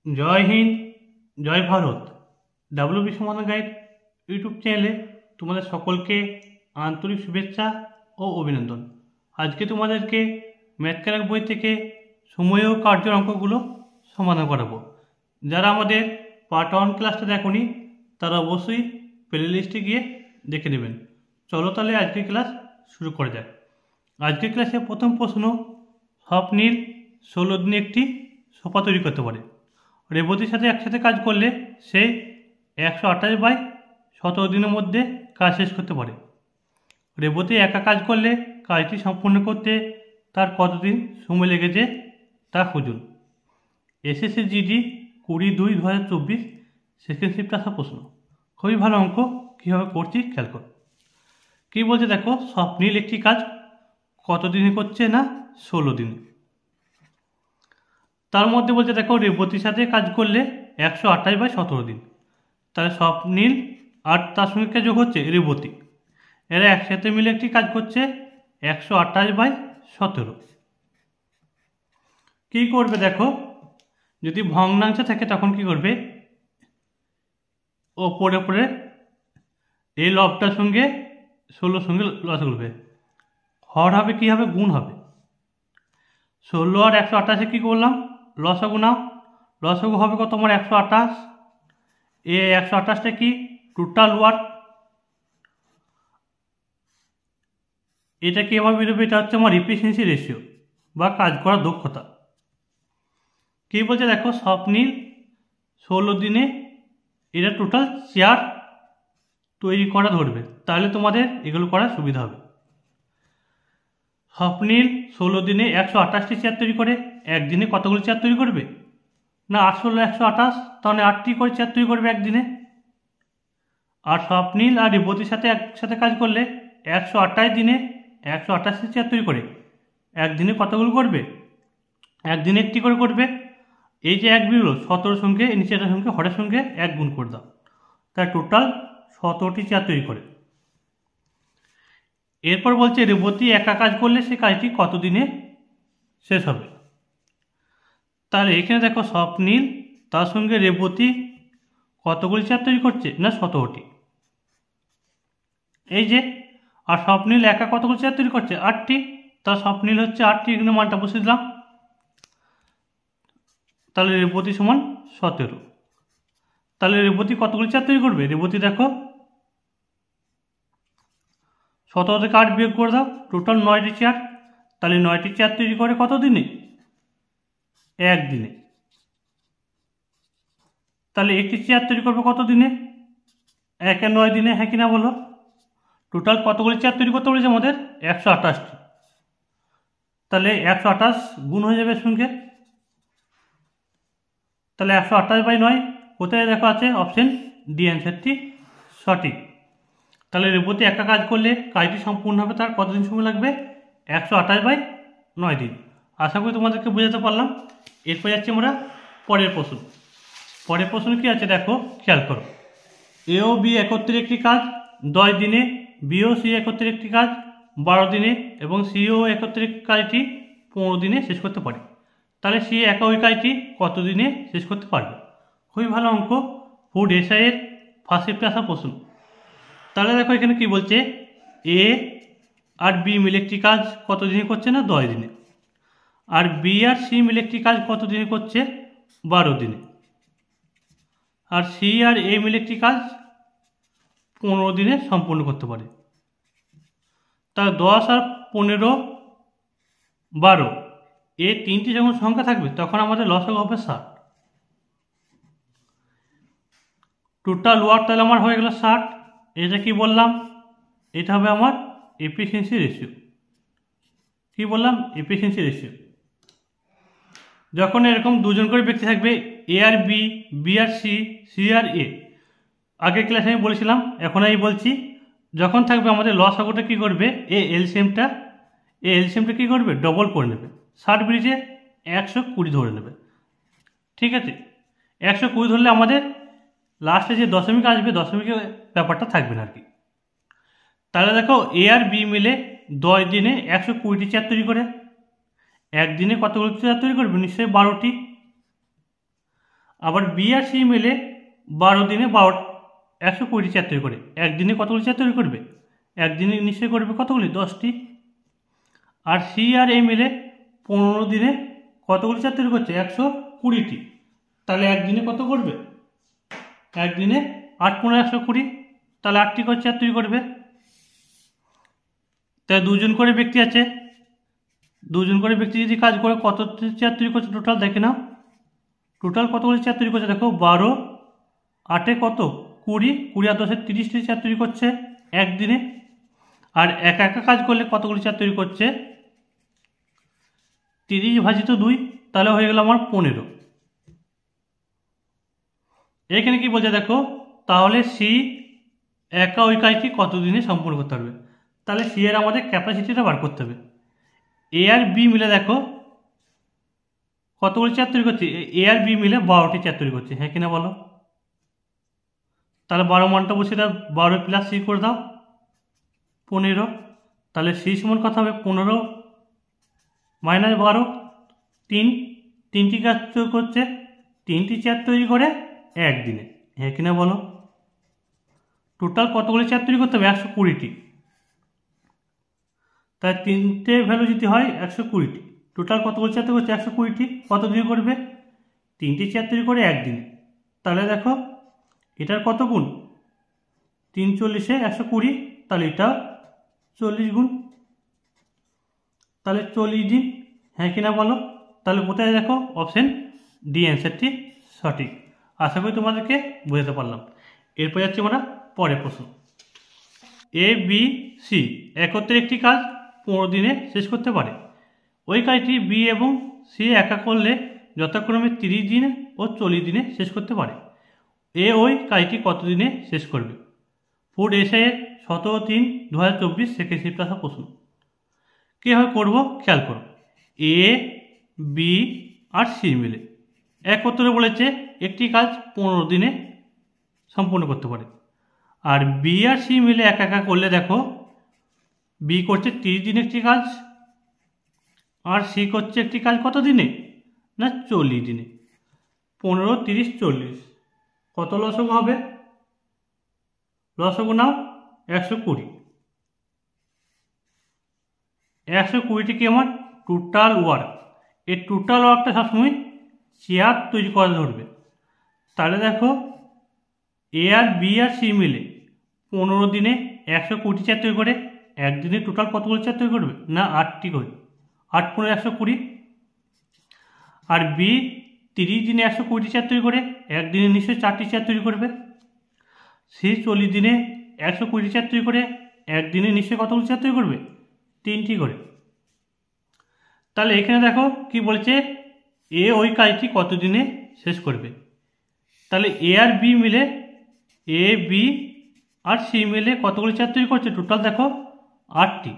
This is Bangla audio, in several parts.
জয় হিন্দ, জয় ভারত। ডাব্লিউবি সমাধান গাইড ইউটিউব চ্যানেলে তোমাদের সকলকে আন্তরিক শুভেচ্ছা ও অভিনন্দন। আজকে তোমাদেরকে ম্যাথ ক্যালার বই থেকে সময় ও কার্যের অঙ্কগুলো সমাধান করাবো। যারা আমাদের পার্ট 1 ক্লাসটা দেখোনি তারা অবশ্যই প্লে লিস্টে গিয়ে দেখে নেবেন। চলো তাহলে আজকের ক্লাস শুরু করা যাক। আজকের ক্লাসে প্রথম প্রশ্ন, স্বপ্নীল 16 দিনে একটি সোফা তৈরি করতে পারে। রেবতীর সাথে একসাথে কাজ করলে সে 128/17 দিনের মধ্যে কাজ শেষ করতে পারে। রেবতী একা কাজ করলে কাজটি সম্পূর্ণ করতে তার কতদিন সময় লেগেছে তা খুঁজুন। এসএসসি জিডি 20/2/2024 সেকেন্ড শিফট আসা প্রশ্ন। খুবই ভালো অঙ্ক, কীভাবে করছি খেয়াল করো। কী বলছে দেখো, স্বপ্নীল একটি কাজ কত দিনে করছে না 16 দিনে। তার মধ্যে বলছে দেখো, রেবতীর সাথে কাজ করলে 128/17 দিন। তাহলে স্বপ্নীল আর তার সঙ্গে যোগ হচ্ছে রেবতী, এরা একসাথে মিলে একটি কাজ করছে 128/17। কী করবে দেখো, যদি ভগ্নাংশ থাকে তখন কি করবে, ওপরে ওপরে এই লবটার সঙ্গে 16 সঙ্গে লস করবে, হর হবে, কি হবে, গুণ হবে। 16 আর 128 কী করলাম, লসাগু নাও। লসাগু হবে কত তোমার 128। এ 128টা কি টোটাল ওয়ার্ক, এটা কি আমার বেরোবে, এটা হচ্ছে আমার এফিসিয়েন্সি রেশিও বা কাজ করার দক্ষতা। কী বলছে দেখো, স্বপ্নীল 16 দিনে এটা টোটাল চেয়ার তৈরি করা ধরবে, তাহলে তোমাদের এগুলো করার সুবিধা হবে। স্বপ্নীল 16 দিনে 128টি চেয়ার তৈরি করে, একদিনে কতগুলো চেয়ার তৈরি করবে না 8 16 128, তাহলে 8টি করে চেয়ার তৈরি করবে একদিনে। আর স্বপ্নীল আর রেবতীর সাথে একসাথে কাজ করলে 128 দিনে 128টি চেয়ার তৈরি করে, একদিনে কতগুলো করবে, একদিনে একটি করে করবে। এই যে এক বেরোলো 17 সঙ্গে নিচেটার সঙ্গে হরের সঙ্গে 1 গুণ করে দাও, তাই টোটাল 17টি চেয়ার তৈরি করে। এরপর বলছে রেবতী একা কাজ করলে সে কাজটি কত দিনে শেষ হবে। তাহলে এখানে দেখো, স্বপ্নীল তার সঙ্গে রেবতী কতগুলি চেয়ার তৈরি করছে না 17টি, এই যে। আর স্বপ্নীল একা কতগুলি চেয়ার তৈরি করছে 8টি, তা স্বপ্নীল হচ্ছে 8টি, এখানে মানটা বসিয়ে দিলাম। তাহলে রেবতী সমান 17। তাহলে রেবতী কতগুলি চেয়ার তৈরি করবে, রেবতী দেখো 17 থেকে 8 বিয়োগ করে দাও, টোটাল 9টি চেয়ার। তাহলে 9টি চেয়ার তৈরি করে কত দিনে, একদিনে। তাহলে একটি চেয়ার তৈরি করবে কত দিনে, 1 আর 9 দিনে, হ্যাঁ কিনা বলো। টোটাল কতগুলি চেয়ার তৈরি করতে বলেছে আমাদের 128টি, তাহলে 128 গুণ হয়ে যাবে সঙ্গে, তাহলে 128/9 কোথায় দেখো আছে, অপশন ডি অ্যান্সারটি সঠিক। তাহলে রেবতী একা কাজ করলে কাজটি সম্পূর্ণ হবে তার কতদিন সময় লাগবে, 128/9 দিন। আশা করি তোমাদেরকে বোঝাতে পারলাম। এরপর যাচ্ছি আমরা পরের প্রশ্ন। পরের প্রশ্ন কি আছে দেখো, খেয়াল করো। এ ও বি একত্রে একটি কাজ 10 দিনে, বি ও সি একত্রে একটি কাজ 12 দিনে এবং সি ও একত্রে কাজটি 15 দিনে শেষ করতে পারে। তাহলে সি একা ওই কাজটি কত দিনে শেষ করতে পারবে। খুবই ভালো অঙ্ক, ফুড এসআইয়ের ফার্স্ট শিফটে আসা প্রশ্ন। তাহলে দেখো এখানে কি বলছে, এ আর বি মিলে একটি কাজ কত দিনে করছে না 10 দিনে, আর বি আর সি মিলে একটি কাজ কত দিনে করছে 12 দিনে, আর সি আর এ মিলে একটি কাজ 15 দিনে সম্পূর্ণ করতে পারে। তাহলে 10 আর 15 12, এ তিনটি যখন সংখ্যা থাকবে তখন আমাদের লসাগু হবে 60। টোটাল ওয়ার্ক তাহলে আমার হয়ে গেল 60। এটা কি বললাম, এটা হবে আমার এফিসিয়েন্সি রেশিও। কি বললাম, এফিসিয়েন্সি রেশিও। যখন এরকম দুজন করে ব্যক্তি থাকবে, এ আর বি, বি আর সি, সি আর এ, আগের ক্লাসে আমি বলেছিলাম, এখন আমি বলছি, যখন থাকবে আমাদের লসাগুটা কি করবে, এ এলসিএমটা কি করবে, ডবল করে নেবে। 60 ব্রিজে 120 ধরে নেবে, ঠিক আছে। 120 ধরলে আমাদের লাস্টে যে দশমিক আসবে, দশমিকের ব্যাপারটা থাকবে না আর কি। তাহলে দেখো, এ আর বি মিলে 10 দিনে 120টি চেয়ার তৈরি করে, একদিনে কতগুলো চেয়ার তৈরি করবে, নিশ্চয়ই 12টি। আবার বি আর সি মিলে 12 দিনে 120টি চেয়ার তৈরি করে। একদিনে কতগুলি চেয়ার তৈরি করবে? একদিনে নিশ্চয়ই করবে কতগুলি? 10টি। আর সি আর এ মিলে 15 দিনে কতগুলি চেয়ার তৈরি করছে? 120টি। তাহলে একদিনে কত করবে? একদিনে 8 × 120, তাহলে 8টি করে চেয়ার তৈরি করবে। তাই দুজন করে ব্যক্তি আছে, দুজন করে ব্যক্তি যদি কাজ করে কত চেয়ার তৈরি করছে টোটাল দেখে নাও। টোটাল কতগুলি চেয়ার তৈরি করছে দেখো, 12, 8 কত 20, 20 আর 10 30টি চেয়ার তৈরি করছে একদিনে। আর একা একা কাজ করলে কতগুলি চেয়ার তৈরি করছে? 30/2, তাহলে হয়ে গেল আমার 15। এখানে কি বলছে দেখো, তাহলে সি একা ওই কাজটি কতদিনে সম্পূর্ণ করতে পারবে? তাহলে সি এর আমাদের ক্যাপাসিটিটা বার করতে হবে। এ আর বি মিলে দেখো কতগুলি চেয়ার তৈরি করছে? এ আর বি মিলে 12টি চেয়ার তৈরি করছে, হ্যাঁ কিনা বলো? তাহলে 12 মানটা বসে দাও, 12 + সি করে দাও 15। তাহলে সি সমান কত হবে? 15 - 12, 3টি কাজ তৈরি করছে, 3টি চেয়ার তৈরি করে একদিনে, হ্যাঁ কিনা বলো? টোটাল কতগুলি চেয়ার তৈরি করতে হবে? 120টি। তাই 3টে ভ্যালু যদি হয় 120টি, টোটাল কতগুলি চেয়ার তৈরি করছে? 120টি। কত দিনে করবে? 3টি চেয়ার তৈরি করে একদিনে। তাহলে দেখো এটার কত গুণ? 3 × 40 = 120, তাহলে এটা 40 গুণ, তাহলে 40 দিন, হ্যাঁ কিনা বলো? তাহলে কোথায় দেখো অপশন ডি অ্যান্সারটি সঠিক। আশা করি তোমাদেরকে বোঝাতে পারলাম। এরপর যাচ্ছি আমরা পরের প্রশ্ন। এ বি সি একত্রে একটি কাজ 15 দিনে শেষ করতে পারে। ওই কাজটি বি এবং সি একা করলে যথাক্রমে 30 দিনে ও 40 দিনে শেষ করতে পারে। এ ওই কাজটি কত দিনে শেষ করবে? ফুড এসে 17/3/2024 সেকেন্ড শিফট আসা প্রশ্ন। কীভাবে করবো খেয়াল করো। এ বি আর সি মিলে একত্রে বলেছে একটি কাজ 15 দিনে সম্পূর্ণ করতে পারে। আর বি আর সি মিলে একা একা করলে দেখো, বি করছে 30 দিনে একটি কাজ, আর সি করছে একটি কাজ কত দিনে? না 40 দিনে। 15, 30, 40 কত লসগু হবে? লসগু নাও 120। 120টি কি আমার টোটাল ওয়ার্ক। এই টোটাল ওয়ার্কটা সবসময় চেয়ার তৈরি করা ধরবে। তাহলে দেখো এ আর বি আর সি মিলে 15 দিনে 120টি চেয়ার তৈরি করে একদিনে টোটাল কতগুলো চেয়ার তৈরি করবে? না 8টি করে। 8 × 15 = 120। আর বি 30 দিনে 120টি চেয়ার তৈরি করে একদিনে নিশ্চয়ই 4টি চেয়ার তৈরি করবে। সি 40 দিনে 120টি চেয়ার তৈরি করে একদিনে নিশ্চয়ই কতগুলো চেয়ার তৈরি করবে? 3টি করে। তাহলে এখানে দেখো কি বলছে, এ ওই কাজটি কত দিনে শেষ করবে। তাহলে এ আর বি মিলে, এ বি আর সি মিলে কতগুলো চেয়ার তৈরি করছে? টোটাল দেখো 8টি।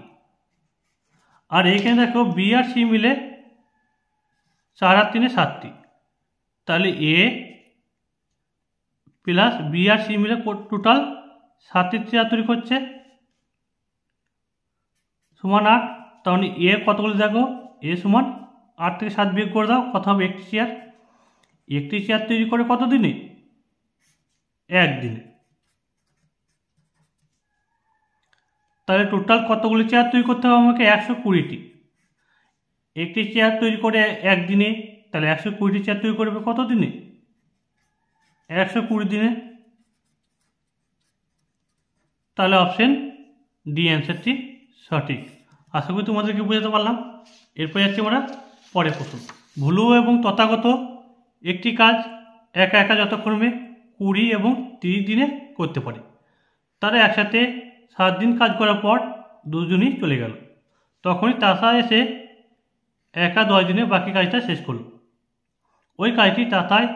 আর এইখানে দেখো বি আর সি মিলে 4 আর 3 7টি। তাহলে এ প্লাস বি আর সি মিলে টোটাল 7টি চেয়ার তৈরি করছে সমান 8। তাহলে এ কতগুলো দেখো, এ সমান 8 থেকে 7 বিয়োগ করে দাও, কত হবে? একটি চেয়ার। একটি চেয়ার তৈরি করে কত দিনে? একদিনে। তাহলে টোটাল কতগুলি চেয়ার তৈরি করতে হবে আমাকে? 120টি। একটি চেয়ার তৈরি করে একদিনে, তাহলে 120টি চেয়ার তৈরি করবে কত দিনে? 120 দিনে। তাহলে অপশন ডি অ্যান্সারটি সঠিক। আশা করি তোমাদেরকে বোঝাতে পারলাম। এরপর যাচ্ছি আমরা পরের প্রশ্ন। ভুলু এবং তথাগত একটি কাজ একা একা যথাক্রমে 20 এবং 30 দিনে করতে পারে। তারা একসাথে 7 দিন কাজ করার পর দুজনই চলে গেল। তখনই তাতা এসে একা 10 দিনে বাকি কাজটা শেষ করলো। ওই কাজটি তাতায়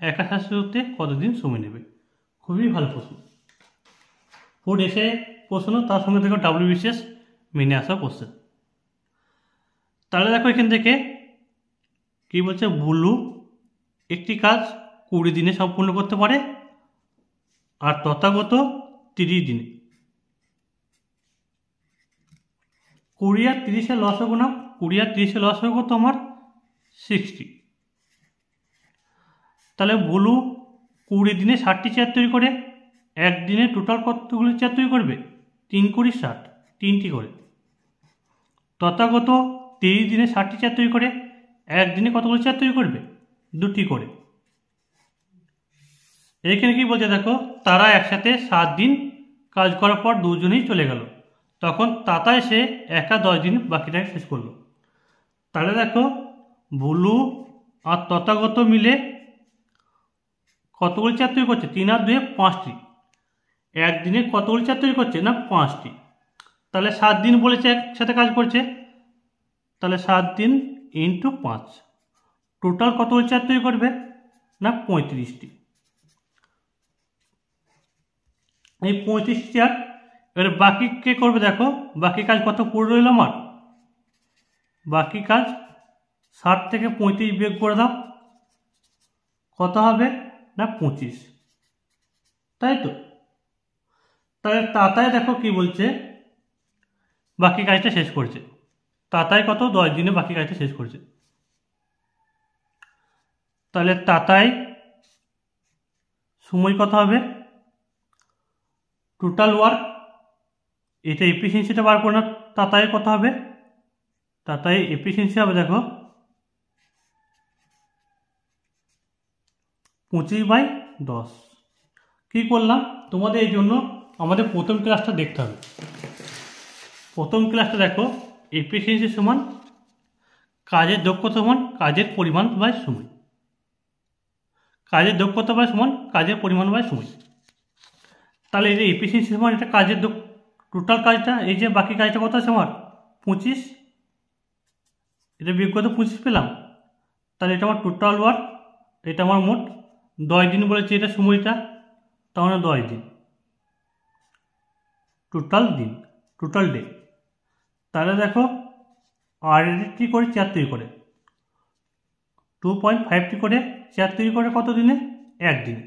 একা শেষ করতে কতদিন সময় নেবে? খুবই ভালো প্রশ্ন। ফুড এসে প্রশ্ন, তার সঙ্গে দেখো WBCS মেনে আসা কোশ্চেন। তাহলে দেখো এখান থেকে কি বলছে, ভুলু একটি কাজ 20 দিনে সম্পূর্ণ করতে পারে আর তথাগত 30 দিনে। 20 আর 30 লসগু নাও, 20 আর 30 লসগু তোমার 60। তাহলে ব্লু 20 দিনে 60টি চেয়ার তৈরি করে, একদিনে টোটাল কতগুলি চেয়ার তৈরি করবে? 3 × 60, 3টি করে। তথাগত 30 দিনে 60টি চেয়ার তৈরি করে, একদিনে কতগুলি চেয়ার তৈরি করবে? 2টি করে। এখানে কি বলছে দেখো, তারা একসাথে 7 দিন কাজ করার পর দুজনেই চলে গেল, তখন তাতা এসে একা 10 দিন বাকিটাকে শেষ করলো। তাহলে দেখো ব্লু আর তথাগত মিলে কতগুলি চেয়ার তৈরি করছে? 3 আর 2 5টি। একদিনে কতগুলি চেয়ার তৈরি করছে? না 5টি। তাহলে 7 দিন বলেছে একসাথে কাজ করছে, তাহলে 7 দিন ইন্টু 5, টোটাল কতগুলি চেয়ার তৈরি করবে? না 35টি। এই 35 চেয়ার, এবার বাকি কে করবে? দেখো বাকি কাজ কত পড়ে রইল আমার, বাকি কাজ 60 থেকে 35 বিয়োগ করে দাও, কত হবে? না 25, তাই তো। তাহলে তাতায় দেখো কি বলছে, বাকি কাজটা শেষ করছে। তাতায় কত? 10 দিনে বাকি কাজটা শেষ করছে। তাহলে তাতায় সময় কত হবে? টোটাল ওয়ার্ক, এটা এফিসিয়েন্সিটা বার করে না, তাতায় কত হবে? তাতায় এফিসিয়েন্সি হবে দেখো 25/10। কি করলাম? তোমাদের এই জন্য আমাদের প্রথম ক্লাসটা দেখতে হবে। প্রথম ক্লাসটা দেখো, এফিসিয়েন্সি সমান কাজের দক্ষতা সমান কাজের পরিমাণ বাই সময়, কাজের দক্ষতা বাই সমান কাজের পরিমাণ বাই সময়। তাহলে এই যে এফিসিয়েন্সি সমান এটা কাজের টোটাল কাজটা, এই যে বাকি কাজটা কত আছে আমার? 25, এটা বিয়োগ করতে 25 পেলাম। তাহলে এটা আমার টোটাল ওয়ার্ক, এটা আমার মোট 10 দিন বলেছে এটা সময়টা, তাহলে 10 দিন টোটাল দিন, টোটাল ডে। তাহলে দেখো আর টি করে চেয়ার তৈরি করে 2.5টি করে চেয়ার তৈরি করে কত দিনে? 1 দিনে।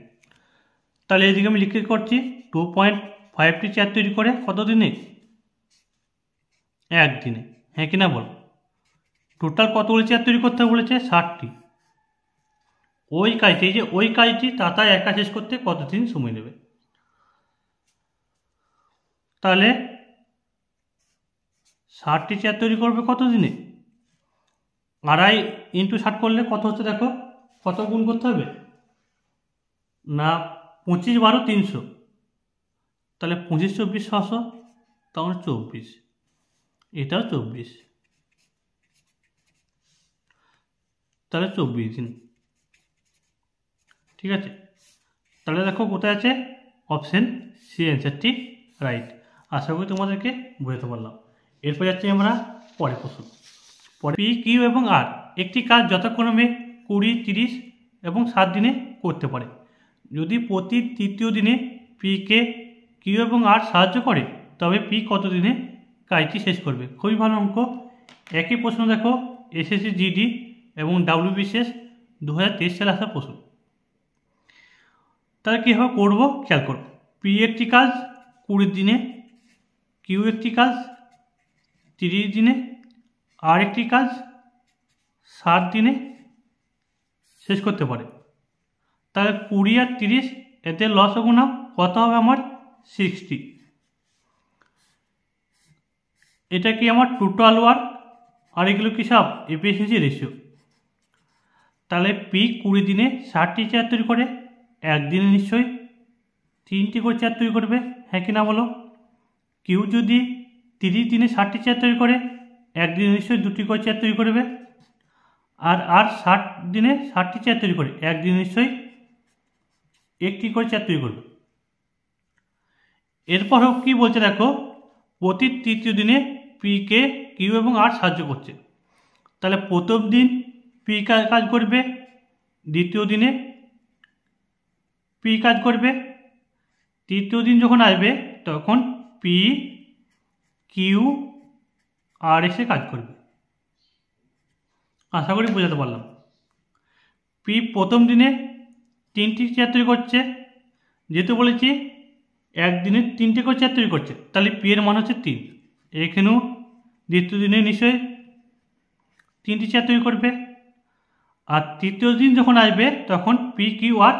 তাহলে এদিকে আমি লিখে করছি 2.5টি চেয়ার তৈরি করে কত দিনে? 1 দিনে। হ্যাঁ কিনা বল? টোটাল কতগুলি চেয়ার তৈরি করতে বলেছে? 60টি। ওই কাজটি, এই যে ওই কাজটি তাতা একা শেষ করতে কতদিন সময় নেবে? তাহলে 60টি চেয়ার তৈরি করবে কত দিনে? 2.5 × 60 করলে কত হচ্ছে দেখো, কত গুণ করতে হবে? না 25 × 12 300, তাহলে 25 × 24 600, তাহলে 24, এটাও 24, তাহলে 24 দিন। ঠিক আছে, তাহলে দেখো কোথায় আছে? অপশন সি অ্যান্সারটি রাইট। আশা করি তোমাদেরকে বোঝাতে পারলাম। এরপর যাচ্ছি আমরা পরের প্রশ্ন। পি, কিউ এবং আর একটি কাজ যথাক্রমে 20, 30 এবং 7 দিনে করতে পারে। যদি প্রতি তৃতীয় দিনে পিকে কিউ এবং আর সাহায্য করে, তবে পি কত দিনে কাজটি শেষ করবে? খুবই ভালো অঙ্ক। একই প্রশ্ন দেখো এসএসসি জিডি এবং ডাব্লিউবিসিএস 2023 সালে আসা প্রশ্ন। তাহলে কীভাবে করবো খেয়াল করো। পি একটি কাজ 20 দিনে, কিউ একটি কাজ 30 দিনে, আর একটি কাজ 7 দিনে শেষ করতে পারে। তাহলে 20 আর 30 এতে লসগু নাও, কত হবে আমার? 60। এটা কি আমার টোটাল ওয়ার্ক, আর এগুলো কি সব এফিসিয়েন্সি রেশিও। তাহলে পি 20 দিনে 60টি চেয়ার তৈরি করে, একদিনে নিশ্চয়ই 3টি করে চেয়ার তৈরি করবে, হ্যাঁ কি না বলো? কিউ যদি 30 দিনে 60টি চেয়ার তৈরি করে, একদিনে নিশ্চয়ই 2টি করে চেয়ার তৈরি করবে। আর 60 দিনে 60টি চেয়ার তৈরি করে, একদিনে নিশ্চয়ই 1টি করে চেয়ার তৈরি করবে। এরপরও কি বলছে দেখো, প্রতি তৃতীয় দিনে পি কে কিউ এবং আর সাহায্য করছে। তাহলে প্রথম দিন পি কাজ করবে, দ্বিতীয় দিনে পি কাজ করবে, তৃতীয় দিন যখন আসবে তখন পি কিউ আর এসে কাজ করবে। আশা করি বোঝাতে পারলাম। পি প্রথম দিনে 3টি চেয়ার তৈরি করছে, যেহেতু বলেছি একদিনে 3টে করে চেয়ার তৈরি করছে, তাহলে পি এর মান হচ্ছে 3। এখানেও দ্বিতীয় দিনে নিশ্চয়ই 3টি চেয়ার তৈরি করবে। আর তৃতীয় দিন যখন আসবে তখন পি কিউ আর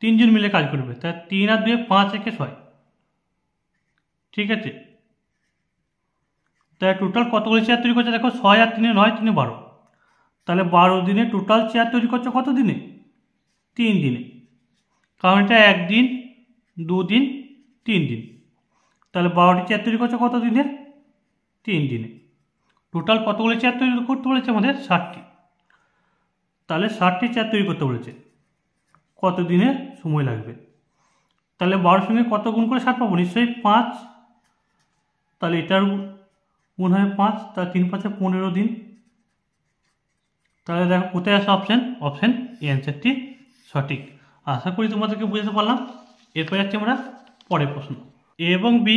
তিনজন মিলে কাজ করবে। তাই 3 আর 2 5 একে 6। ঠিক আছে, তাহলে টোটাল কতগুলি চেয়ার তৈরি করছে দেখো, 6 আর 3 9, 3 12। তাহলে 12 দিনে টোটাল চেয়ার তৈরি করছে কত দিনে? 3 দিনে, কারণ এটা 1 দিন 2 দিন 3 দিন। তাহলে 12টি চেয়ার তৈরি করছে কত দিনে? 3 দিনে। টোটাল কতগুলি চেয়ার তৈরি করতে বলেছে আমাদের? 60টি। তাহলে 60টি চেয়ার তৈরি করতে বলেছে, কত দিনে সময় লাগবে? তাহলে 12 সঙ্গে কত গুণ করে 60 পাবো? নিশ্চয়ই 5। তাহলে এটার গুণ হয় 5, তার 3 5 15 দিন। তাহলে দেখো কোথায় আসে অপশান? অপশান এ অ্যান্সারটি সঠিক। আশা করি তোমাদেরকে বুঝতে পারলাম। এরপর যাচ্ছি আমরা পরের প্রশ্ন। এ এবং বি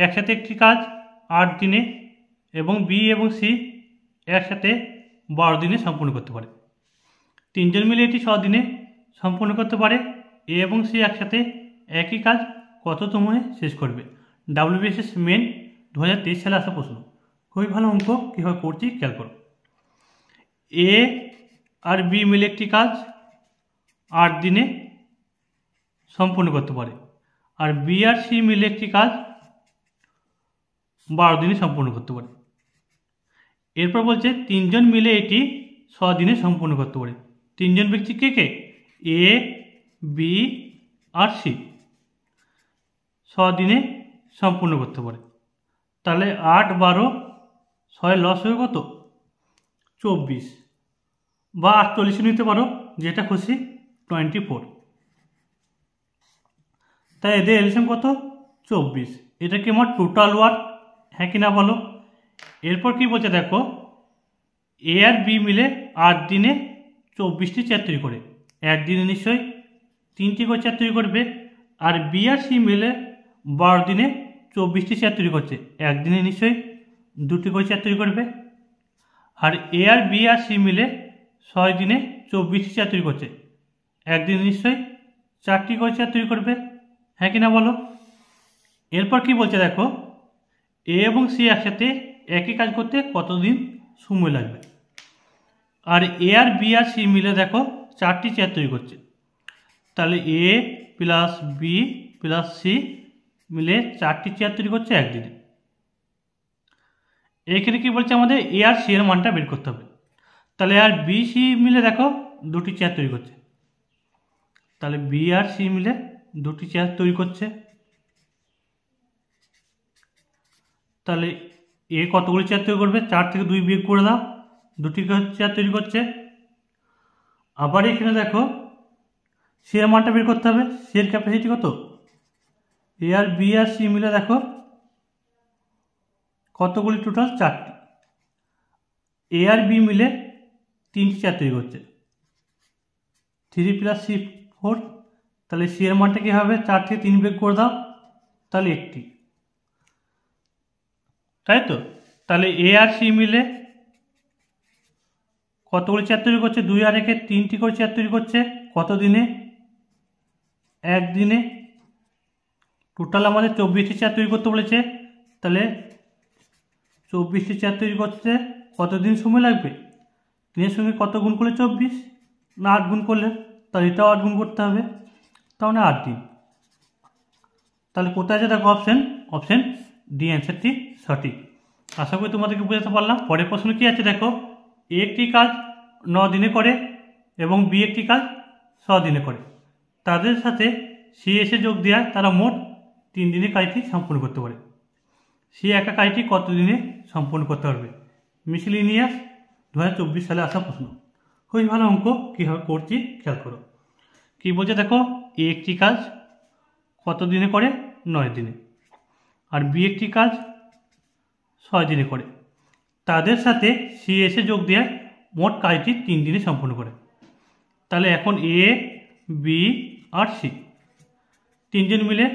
একসাথে একটি কাজ 8 দিনে এবং বি এবং সি একসাথে 12 দিনে সম্পূর্ণ করতে পারে। 3 জন মিলে এটি 6 দিনে সম্পূর্ণ করতে পারে। এ এবং সি একসাথে একই কাজ কত সময়ে শেষ করবে? WBSS মেন 2023 সালে আসা প্রশ্ন। খুবই ভালো অঙ্ক, কীভাবে করছি খেয়াল করো। এ আর বি মিলে একটি কাজ 8 দিনে সম্পূর্ণ করতে পারে, আর বি আর সি মিলে একটি কাজ 12 দিনে সম্পূর্ণ করতে পারে। এরপর বলছে 3 জন মিলে এটি 6 দিনে সম্পূর্ণ করতে পারে। 3 জন ব্যক্তি কে কে? এ, বি আর সি 6 দিনে সম্পূর্ণ করতে পারে। তাহলে 8 12 6 লস হয়ে কত? 24 বা 48 নিতে পারো, যেটা খুশি, 24। তাই এদের এলসিএম কত? 24। এটা কি আমার টোটাল ওয়ার্ক, হ্যাঁ কি না বলো? এরপর কি বলছে দেখো, এ আর বি মিলে 8 দিনে 24টি চেয়ার তৈরি করে। একদিনে নিশ্চয়ই 3টি করে চেয়ার তৈরি করবে। আর বি আর সি মিলে 12 দিনে 24টি চেয়ার তৈরি করছে। একদিনে নিশ্চয়ই 2টি করে চেয়ার তৈরি করবে। আর এ আর বি আর সি মিলে 6 দিনে 24টি চেয়ার তৈরি করছে। একদিনে নিশ্চয়ই 4টি করে চেয়ার তৈরি করবে, হ্যাঁ কি না বলো? এরপর কি বলছে দেখো, এ এবং সি একসাথে একই কাজ করতে কতদিন সময় লাগবে? আর এ আর বি আর সি মিলে দেখো 4টি চেয়ার তৈরি করছে। তাহলে এ প্লাস বি প্লাস সি মিলে 4টি চেয়ার তৈরি করছে একদিনে। এইখানে কি বলছে, আমাদের এ আর সি এর মানটা বের করতে হবে। তাহলে আর বি সি মিলে দেখো 2টি চেয়ার তৈরি করছে। তাহলে বি আর সি মিলে 2টি চেয়ার তৈরি করছে। তাহলে এ কতগুলি চেয়ার তৈরি করবে? 4 থেকে 2 বিয়োগ করে দাও, 2টি চেয়ার তৈরি করছে। আবার এখানে দেখো সি এর মানটা বের করতে হবে। সি এর ক্যাপাসিটি কত? এ আর বি আর সি মিলে দেখো কতগুলি? টোটাল 4টি। এ আর বি মিলে 3টি চেয়ার তৈরি করছে। 3 প্লাস সি 4। তাহলে সি এর মানটা কি হবে? 4 থেকে 3 বিয়োগ করে দাও, তাহলে 1টি, তাই তো? তাহলে এ আর সি মিলে কতগুলি চেয়ার তৈরি করছে? 2 আর 1 3টি করে চেয়ার তৈরি করছে। কত দিনে? একদিনে। টোটাল আমাদের 24টি চেয়ার তৈরি করতে বলেছে। তাহলে 24টি চেয়ার তৈরি করতে কতদিন সময় লাগবে? 3 সঙ্গে কত গুণ করলে 24? না 8 গুণ করলে, তাহলে এটাও 8 গুণ করতে হবে, তাহলে 8 দিন। তাহলে কোথায় আছে দেখো অপশান? অপশান ডি অ্যান্সারটি সঠিক। আশা করি তোমাদেরকে বোঝাতে পারলাম। পরের প্রশ্ন কি আছে দেখো, এ একটি কাজ 9 দিনে করে এবং বি একটি কাজ 6 দিনে করে। তাদের সাথে সি এসে যোগ দেওয়ায় তারা মোট 3 দিনে কাজটি সম্পূর্ণ করতে পারে। সি একা কাজটি কত দিনে সম্পূর্ণ করতে পারবে? মিসেলেনিয়াস 2024 সালে আসা প্রশ্ন। খুবই ভালো অঙ্ক, কীভাবে করছি খেয়াল করো। কী বলছে দেখো, এ একটি কাজ কত দিনে করে? 9 দিনে। আর বি একটি কাজ 6 দিনে করে। তাদের সাথে সি এসে যোগ দেওয়ায় মোট কাজটি 3 দিনে সম্পূর্ণ করে। তাহলে এখন এ, বি আর সি 3 জন মিলে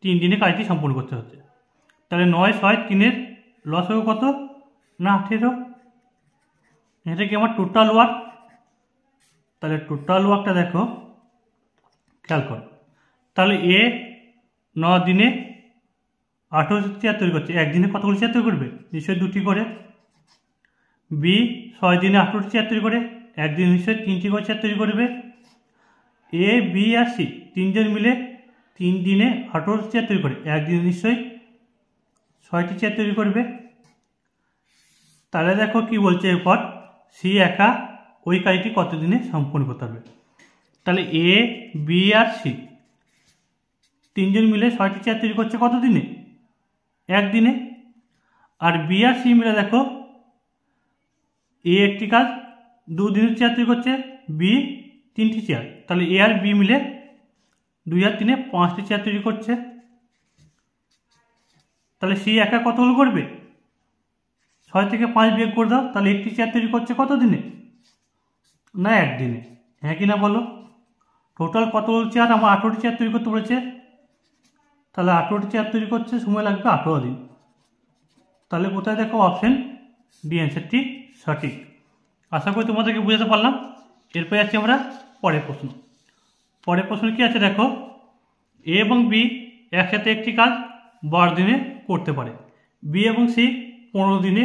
3 দিনে কাজটি সম্পূর্ণ করতে হচ্ছে। তাহলে 9 6 3-এর লস হবে কত? না 18। এটা কি আমার টোটাল ওয়ার্ক? তাহলে টোটাল ওয়ার্কটা দেখো, খেয়াল করো। তাহলে এ 9 দিনে 18 চেয়ার তৈরি করছে। একদিনে কতগুলি চেয়ার তৈরি করবে? নিশ্চয়ই 2টি করে। বি 6 দিনে 18টি চেয়ার তৈরি করে একদিন নিশ্চয়ই 3টি করে চেয়ার তৈরি করবে। এ বি আর সি তিনজন মিলে 3 দিনে 18টি চেয়ার তৈরি করে একদিন নিশ্চয়ই 6টি চেয়ার তৈরি করবে। তাহলে দেখো কি বলছে এরপর, সি একা ওই কাজটি কত দিনে সম্পূর্ণ করতে হবে। তাহলে এ বি আর সি তিনজন মিলে 6টি চেয়ার তৈরি করছে কত দিনে? একদিনে। আর বি আর সি মিলে দেখো এ একটি কাজ 2 দিনের চেয়ার তৈরি করছে, বি 3টি চেয়ার, তাহলে এ আর বি মিলে 2 আর 3 5টি চেয়ার তৈরি করছে। তাহলে সি একা কতগুলো করবে? 6 থেকে 5 বিয়োগ করে দাও, তাহলে একটি চেয়ার তৈরি করছে কত দিনে? না একদিনে। হ্যাঁ কি না বলো? টোটাল কতগুলো চেয়ার? আমার 18টি চেয়ার তৈরি করতে বলেছে, তাহলে 18টি চেয়ার তৈরি করছে সময় লাগবে 18 দিন। তাহলে কোথায় দেখো অপশন ডি অ্যান্সারটি সঠিক। আশা করি তোমাদেরকে বুঝাতে পারলাম। এরপরে যাচ্ছি আমরা পরের প্রশ্ন। পরের প্রশ্ন কি আছে দেখো, এ এবং বি একসাথে একটি কাজ 12 দিনে করতে পারে, বি এবং সি 15 দিনে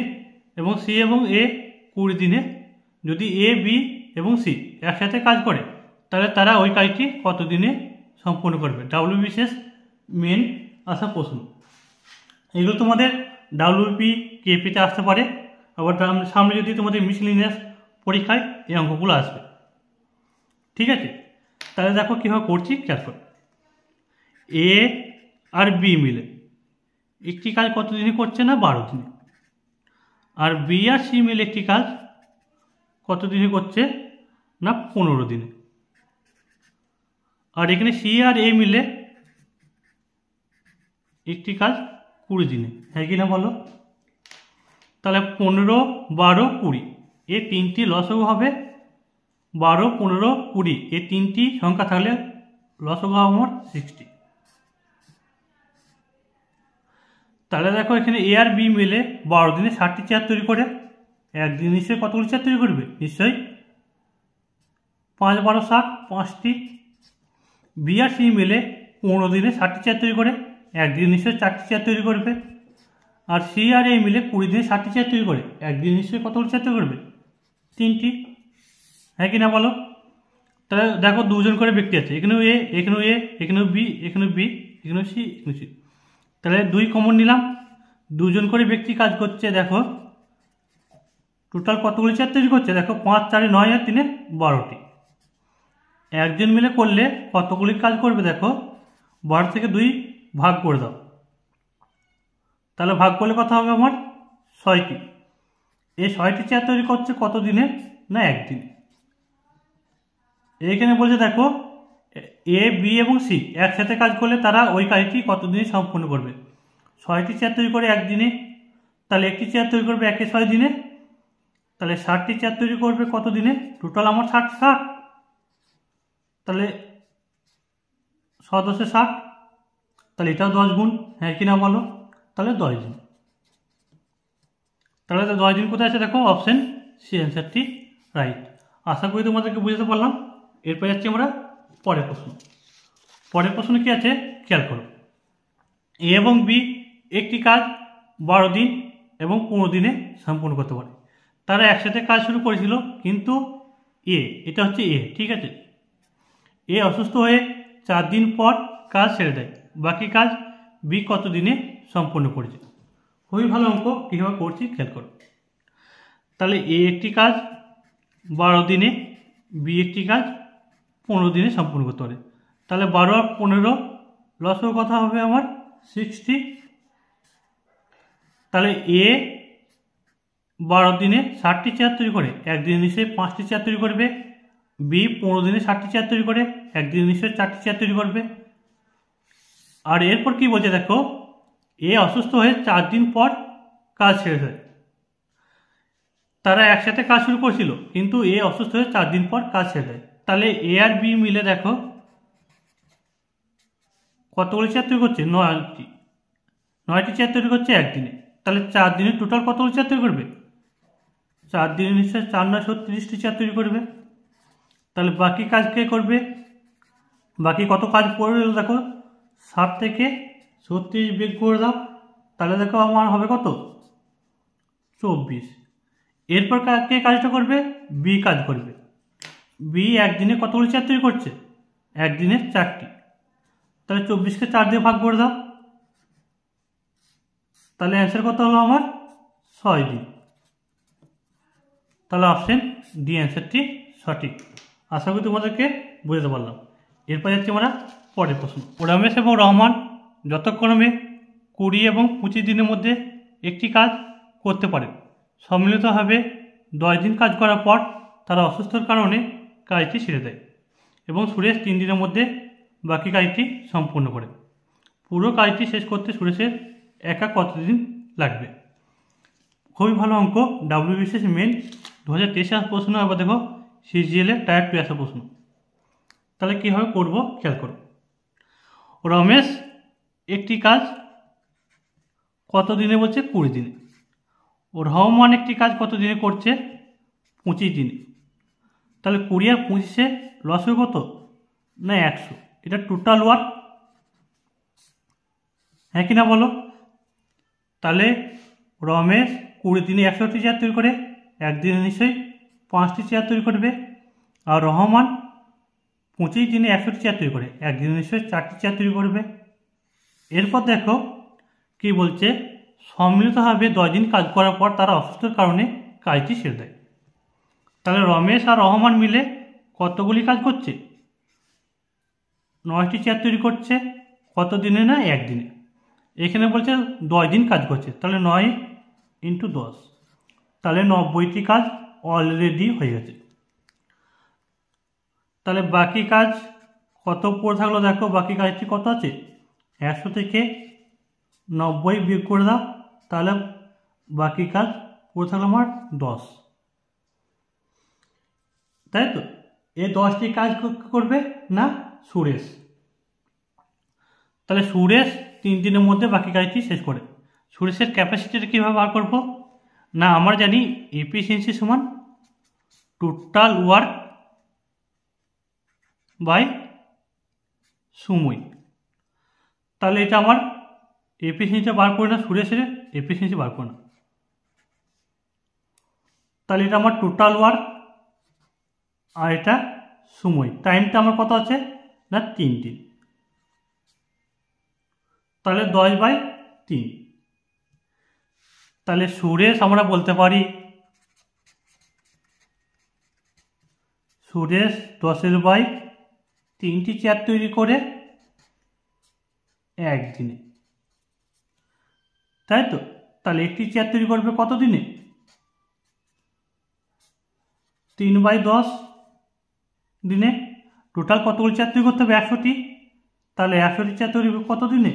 এবং সি এবং এ 20 দিনে। যদি এ বি এবং সি একসাথে কাজ করে তাহলে তারা ওই কাজটি কত দিনে সম্পূর্ণ করবে? ডাব্লিউবিসিএস মেন আসা প্রশ্ন। এগুলো তোমাদের ডাব্লিউপি কেপিতে আসতে পারে, আবার সামনে যদি তোমাদের মিসেলেনিয়াস পরীক্ষায় এই অঙ্কগুলো আসবে। ঠিক আছে, তাহলে দেখো কীভাবে করছি খেয়াল করো। এ আর বি মিলে একটি কাজ কত দিনে করছে? না 12 দিনে। আর বি আর সি মিলে একটি কাজ কত দিনে করছে? না 15 দিনে। আর এখানে সি আর এ মিলে একটি কাজ 20 দিনে। হ্যাঁ কি না বলো? তাহলে 15, 12, 20 এই তিনটি লসগু হবে 12, 15, 20 এই তিনটি সংখ্যা থাকলে লসগু হবে মোট 60। তাহলে দেখো এখানে এ আর বি মিলে 12 দিনে 60টি চেয়ার তৈরি করে একদিন নিশ্চয়ই কতগুলো চেয়ার তৈরি করবে? নিশ্চয়ই 5, 12, 60 5টি। বি আর সি মিলে 15 দিনে 60টি চেয়ার তৈরি করে একদিন নিশ্চয়ই 4টি চেয়ার তৈরি করবে। আর সি আর এ মিলে 20 দিনে 60টি চেয়ার তৈরি করে একদিন নিশ্চয়ই কতগুলো চেয়ার তৈরি করবে? 3টি। হ্যাঁ কি না বলো? তাহলে দেখো 2 জন করে ব্যক্তি আছে, এখানেও এ, এখানেও এ, এখানেও বি, এখানেও বি, এখানেও সি, এখানেও সি। তাহলে 2 কমন নিলাম, 2 জন করে ব্যক্তি কাজ করছে। দেখো টোটাল কতগুলি চেয়ার তৈরি করছে? দেখো 5, 4, 9 আর 3 12টি। একজন মিলে করলে কতগুলি কাজ করবে? দেখো 12 থেকে 2 ভাগ করে দাও, তাহলে ভাগ করলে কত হবে আমার? 6টি। এই 6টি চেয়ার তৈরি করছে কত দিনে? না একদিনে। এইখানে বলছে দেখো এ বি এবং সি একসাথে কাজ করলে তারা ওই কাজটি কত দিনে সম্পূর্ণ করবে? 6টি চেয়ার তৈরি করে একদিনে, তাহলে একটি চেয়ার তৈরি করবে 6 দিনে, তাহলে 60টি চেয়ার তৈরি করবে কত দিনে? টোটাল আমার 60, তাহলে 100 10 60, তাহলে এটাও 10 গুণ। হ্যাঁ কিনা বলো? তাহলে 10 দিন। তাহলে 10 দিন কোথায় আছে? দেখো অপশন সি অ্যান্সারটি রাইট। আশা করি তোমাদেরকে বুঝাতে পারলাম। এরপর যাচ্ছি আমরা পরের প্রশ্ন। পরের প্রশ্ন কি আছে খেয়াল করো। এ এবং বি একটি কাজ 12 দিন এবং 15 দিনে সম্পূর্ণ করতে পারে। তারা একসাথে কাজ শুরু করেছিল, কিন্তু এটা হচ্ছে এ, ঠিক আছে, এ অসুস্থ হয়ে 4 দিন পর কাজ ছেড়ে দেয়। বাকি কাজ বি কত দিনে সম্পূর্ণ করেছে? খুবই ভালো অঙ্ক, কীভাবে করছি খেয়াল করো। তাহলে এ একটি কাজ 12 দিনে, বি একটি কাজ 15 দিনে সম্পূর্ণ করতে পারে। তাহলে 12 আর 15 লসও কথা হবে আমার 60। তাহলে এ 12 দিনে 60টি চেয়ার তৈরি করে একদিন নিশ্চয়ই 5টি চেয়ার তৈরি করবে, বি 15 দিনে 60টি চেয়ার তৈরি করে একদিন নিশ্চয়ই 4টি চেয়ার তৈরি করবে। আর এরপর কি বলছে দেখো, এ অসুস্থ হয়ে 4 দিন পর কাজ ছেড়ে দেয়। তারা একসাথে কাজ শুরু করেছিল, কিন্তু এ অসুস্থ হয়ে 4 দিন পর কাজ ছেড়ে দেয়। তাহলে এ আর বি মিলে দেখো কতগুলি চেয়ার তৈরি করছে? 9টি চেয়ার তৈরি করছে একদিনে। তাহলে 4 দিনে টোটাল কতগুলি চেয়ার তৈরি করবে? 4 দিনে নিশ্চয়ই 4, 9, 36টি চেয়ার তৈরি করবে। তাহলে বাকি কাজ কে করবে? বাকি কত কাজ পড়ে দেখো 7 থেকে 36 বিয়োগ করে দাও, তাহলে দেখো আমার হবে কত? 24। এরপর কে কাজটা করবে? বি কাজ করবে। বি একদিনে কতগুলি চেয়ার তৈরি করছে? একদিনে 4টি। তাহলে 24কে 4 দিয়ে ভাগ করে দাও, তাহলে অ্যান্সার কত হলো আমার? 6 দিন। তাহলে অপশন ডি অ্যান্সারটি সঠিক। আশা করি তোমাদেরকে বুঝতে পারলাম। এরপর যাচ্ছি আমরা পরের প্রশ্ন। রমেশ এবং রহমান যথাক্রমে 20 এবং 25 দিনের মধ্যে একটি কাজ করতে পারে। সম্মিলিতভাবে 10 দিন কাজ করার পর তারা অসুস্থতার কারণে কাজটি ছেড়ে দেয় এবং সুরেশ 3 দিনের মধ্যে বাকি কাজটি সম্পূর্ণ করে। পুরো কাজটি শেষ করতে সুরেশের একা কতদিন লাগবে? খুবই ভালো অঙ্ক, WBCS মেন 2023 আসা প্রশ্ন। এবার দেখো CGL এর টায়ার 2 আসা প্রশ্ন। তাহলে কীভাবে করবো খেয়াল করো। রমেশ একটি কাজ কত দিনে বলছে? 20 দিনে। রহমান একটি কাজ কত দিনে করছে? 25 দিনে। তাহলে 20 আর 25-এ লস হবে কত? না 100। এটা টোটাল ওয়ার্ক, হ্যাঁ কি না বলো? তাহলে রমেশ 20 দিনে 100টি চেয়ার তৈরি করে, একদিনে নিশ্চয়ই 5টি চেয়ার তৈরি করবে। আর রহমান 25 দিনে 100টি চেয়ার তৈরি করে, একদিনে নিশ্চয়ই 4টি চেয়ার তৈরি করবে। এরপর দেখো কি বলছে, সম্মিলিতভাবে 10 দিন কাজ করার পর তারা অসুস্থতার কারণে কাজটি ছেড়ে দেয়। তাহলে রমেশ আর রহমান মিলে কতগুলি কাজ করছে? 9টি চেয়ার তৈরি করছে। কত দিনে? না একদিনে। এখানে বলছে 10 দিন কাজ করছে, তাহলে 9 × 10, তাহলে 90টি কাজ অলরেডি হয়ে গেছে। তাহলে বাকি কাজ কত পড়ে থাকলো? দেখো বাকি কাজটি কত আছে? 100 থেকে 90 বিয়োগ করে দাও, তাহলে বাকি কাজ পড়ে থাকলো আমার 10, তাই তো? এই 10টি কাজ করবে না সুরেশ। তাহলে সুরেশ 3 দিনের মধ্যে বাকি কাজটি শেষ করে। সুরেশের ক্যাপাসিটিটা কীভাবে বার করবো? না আমরা জানি এফিসিয়েন্সি সমান টোটাল ওয়ার্ক বাই সময়। তাহলে এটা আমার এফিসিয়েন্সি বার করে না, সুরেশের এফিসিয়েন্সি বার করে না। তাহলে এটা আমার টোটাল ওয়ার্ক আর এটা সময়। টাইমটা আমার কত আছে? না 3 দিন। তাহলে 10/3। তাহলে সুরেশ আমরা বলতে পারি সুরেশ 10/3টি চেয়ার তৈরি করে একদিনে, তাই তো? তাহলে একটি চেয়ার তৈরি করবে কত দিনে? 3/10 দিনে। টোটাল কতগুলি চেয়ার তৈরি করতে হবে? 100টি। তাহলে 100টি চেয়ার তৈরি কত দিনে?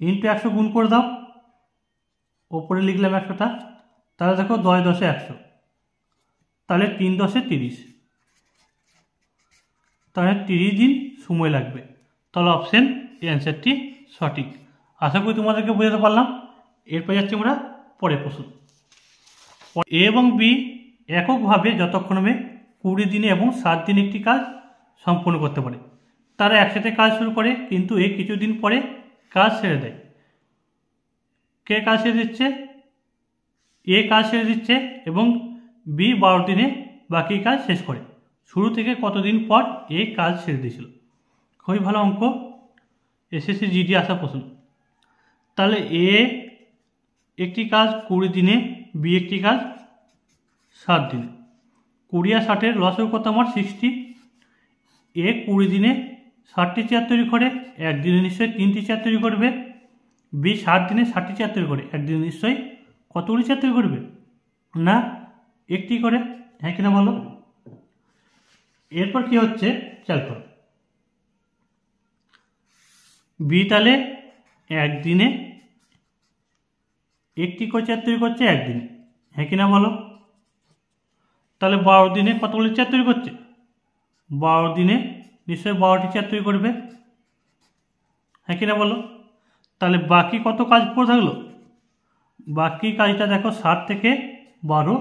ইন্টু 100 গুণ করে দাও, ওপরে লিখলাম 100টা। তাহলে দেখো 10 × 10 = 100, তাহলে 3 × 10 = 30, তাহলে 30 দিন সময় লাগবে। তাহলে অপশন এই অ্যান্সারটি সঠিক। আশা করি তোমাদেরকে বোঝাতে পারলাম। এরপর যাচ্ছি আমরা পরের প্রশ্ন। এ এবং বি এককভাবে যথাক্রমে 20 দিনে এবং 7 দিনে একটি কাজ সম্পূর্ণ করতে পারে। তারা একসাথে কাজ শুরু করে, কিন্তু এ কিছুদিন পরে কাজ ছেড়ে দেয়। কে কাজ ছেড়ে দিচ্ছে? এ কাজ ছেড়ে দিচ্ছে এবং বি 12 দিনে বাকি কাজ শেষ করে। শুরু থেকে কতদিন পর এ কাজ ছেড়ে দিয়েছিল? খুবই ভালো অঙ্ক, SSC GD আসা প্রশ্ন। তাহলে এ একটি কাজ 20 দিনে, বি একটি কাজ 7 দিনে। 20 আর 60-এর লসের কত আমার? 60। এ 20 দিনে 60টি চেয়ার তৈরি করে, একদিনে নিশ্চয়ই 3টি চেয়ার তৈরি করবে। বি 7 দিনে 60টি চেয়ার তৈরি করে, একদিনে নিশ্চয়ই কতগুলি চেয়ার তৈরি করবে? না একটি করে, হ্যাঁ কিনা বলো? এরপর কি হচ্ছে খেয়াল করো। বি তাহলে একদিনে একটি করে চেয়ার তৈরি করছে একদিনে, হ্যাঁ কিনা বলো? তাহলে 12 দিনে কতগুলি চেয়ার তৈরি করছে? 12 দিনে নিশ্চয়ই 12টি চেয়ার তৈরি করবে, হ্যাঁ কিনা বলো? তাহলে বাকি কত কাজ পড়ে থাকলো? বাকি কাজটা দেখো 7 থেকে 12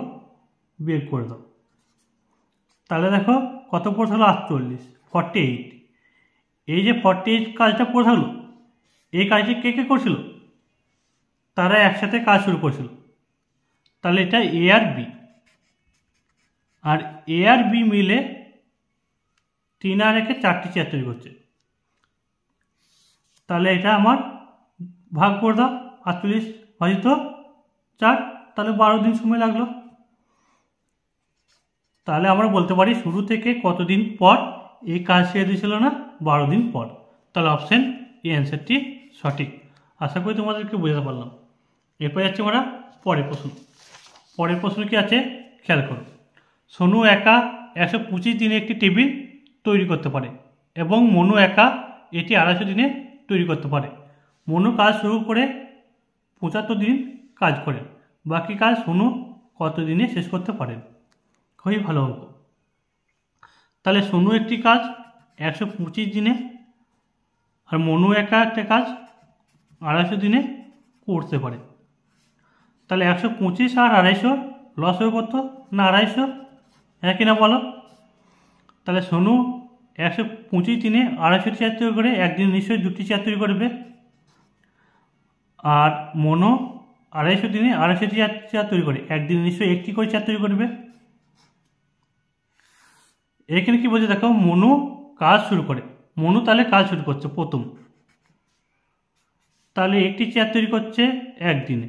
বের করে দাও, তাহলে দেখো কত পড়ে থাকলো? 48, 48। এই যে 48 কাজটা পড়ে থাকলো, এই কাজটি কে কে করছিল? তারা একসাথে কাজ শুরু করছিল। তাহলে এটা এ আর বি, আর এ আর বি মিলে 3 আর 1 4টি চেয়ার তৈরি করছে। তাহলে এটা আমার ভাগ করে দাও, 48 ভাজিত 4, তাহলে 12 দিন সময় লাগলো। তাহলে আমরা বলতে পারি শুরু থেকে কতদিন পর এই কাজ ছেড়ে দিয়েছিল না, 12 দিন পর। তাহলে অপশন এ অ্যান্সারটি সঠিক। আশা করি তোমাদেরকে বোঝাতে পারলাম। এরপর যাচ্ছে আমরা পরের প্রশ্ন। পরের প্রশ্ন কি আছে খেয়াল করো। সোনু একা 125 দিনে একটি টেবিল তৈরি করতে পারে এবং মনু একা এটি 250 দিনে তৈরি করতে পারে। মনু কাজ শুরু করে 75 দিন কাজ করেন, বাকি কাজ সোনু কত দিনে শেষ করতে পারেন? খুবই ভালো অঙ্ক। তাহলে সোনু একটি কাজ 125 দিনে, আর মনু একা একটা কাজ 250 দিনে করতে পারে। তাহলে 125 আর 250 লস হয়ে কত না 250, হ্যাঁ কিনা বলো? তাহলে সোনু 125 দিনে 250 চেয়ার তৈরি করে একদিন নিশ্চয়ই 2টি চেয়ার তৈরি করবে, আর মনো 250 দিনে 250 চেয়ার তৈরি করে একদিন নিশ্চয়ই 1টি করে চেয়ার তৈরি করবে। এখানে কি বলছে দেখো, মনু কাজ শুরু করে, মনু তাহলে কাজ শুরু করছে প্রথম, তাহলে 1টি চেয়ার তৈরি করছে একদিনে,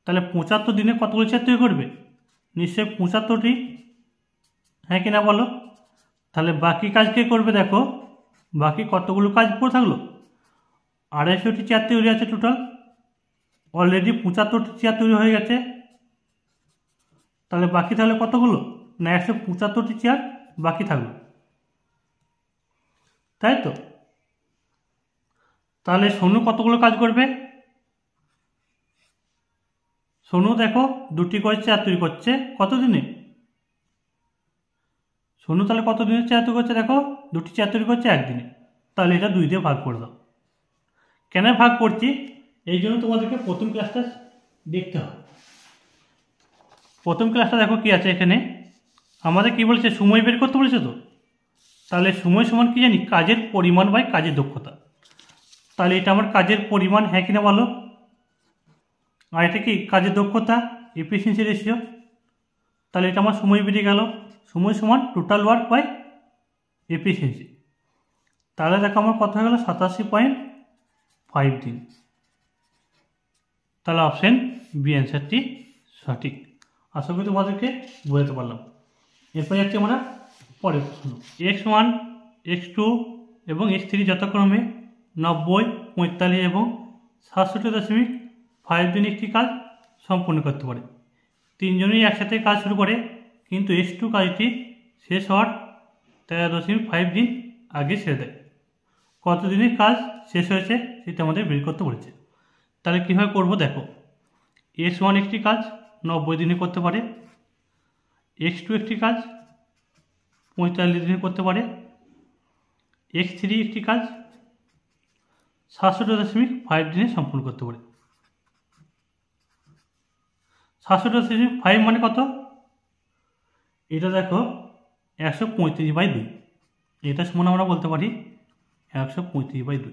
তাহলে 75 দিনে কতগুলো চেয়ার তৈরি করবে? নিশ্চয়ই 75টি, হ্যাঁ কিনা বলো? তাহলে বাকি কাজ কে করবে? দেখো বাকি কতগুলো কাজ পড়ে থাকলো, 250টি চেয়ার তৈরি আছে টোটাল, অলরেডি 75টি চেয়ার তৈরি হয়ে গেছে। তাহলে বাকি তাহলে কতগুলো না 175টি চেয়ার বাকি থাকলো, তাই তো? তাহলে সোনু কতগুলো কাজ করবে? সোনু দেখো 2টি করে চেয়ার তৈরি করছে কত দিনে? সোনু তাহলে কত দিনের চেয়ার তৈরি করছে? দেখো 2টি চেয়ার তৈরি করছে একদিনে, তাহলে এটা 2 দিয়ে ভাগ করে দাও। কেন ভাগ করছি? এই জন্য তোমাদেরকে প্রথম ক্লাসটা দেখতে হবে। প্রথম ক্লাসটা দেখো কি আছে এখানে, আমাদের কি বলেছে সময় বের করতে বলেছে তো। তাহলে সময় সমান কি জানি, কাজের পরিমাণ বাই কাজের দক্ষতা। তাহলে এটা আমার কাজের পরিমাণ, হ্যাঁ কিনা বলো? আর এটা কি কাজের দক্ষতা, এফিসিয়েন্সি রেশিও। তাহলে এটা আমার সময় বেরিয়ে গেল, সময় সমান টোটাল ওয়ার্ক বাই এফিসিয়েন্সি। তাহলে দেখো আমার কত হয়ে গেল 87.5 দিন। তাহলে অপশন বি অ্যান্সারটি সঠিক। আশা করি তোমাদেরকে বোঝাতে পারলাম। এরপর যাচ্ছি আমরা পরের প্রশ্ন। x1, x2 এবং x3 যথাক্রমে 90, 45 এবং 67.5 দিন একটি কাজ সম্পূর্ণ করতে পারে। তিনজনেই একসাথে কাজ শুরু করে, কিন্তু x2 কাজটি শেষ হওয়ার 13.5 দিন আগে ছেড়ে দেয়। কত দিনে কাজ শেষ হয়েছে সেটা আমাদের বের করতে বলেছে। তাহলে কীভাবে করবো দেখো, x1 একটি কাজ 90 দিনে করতে পারে, x2 একটি কাজ 45 দিনে করতে পারে, x3 একটি কাজ 67.5 দিনে সম্পূর্ণ করতে পারে। 67.5 মানে কত? এটা দেখো 135/2, এটা সমান আমরা বলতে পারি 135/2।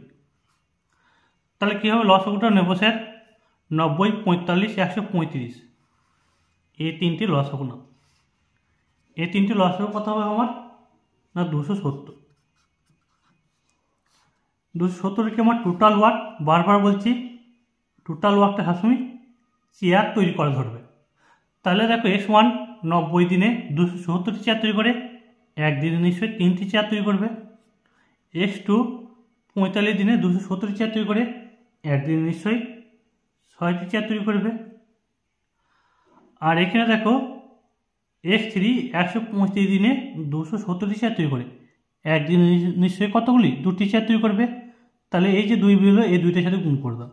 তাহলে কী হবে, লসাগুটা নেব স্যার, 90, 45, 135, এই তিনটি লসাগু না, এই তিনটি লসাগু কত হবে আমার না 270। 270 কি আমার টোটাল ওয়ার্ক, বারবার বলছি টোটাল ওয়ার্কটা সবসময় চেয়ার তৈরি করা ধরবে। তাহলে দেখো x1 90 দিনে 270টি চেয়ার তৈরি করে একদিনে নিশ্চয়ই 3টি চেয়ার তৈরি করবে, x2 45 দিনে 270টি চেয়ার তৈরি করে একদিনে নিশ্চয়ই 6টি চেয়ার তৈরি করবে, আর এখানে দেখো x3 135 দিনে 270টি চেয়ার তৈরি করে একদিনে নিশ্চয়ই কতগুলি 2টি চেয়ার তৈরি করবে। তাহলে এই যে 2 বেরোলো, এই 2টার সাথে গুণ করে দাও,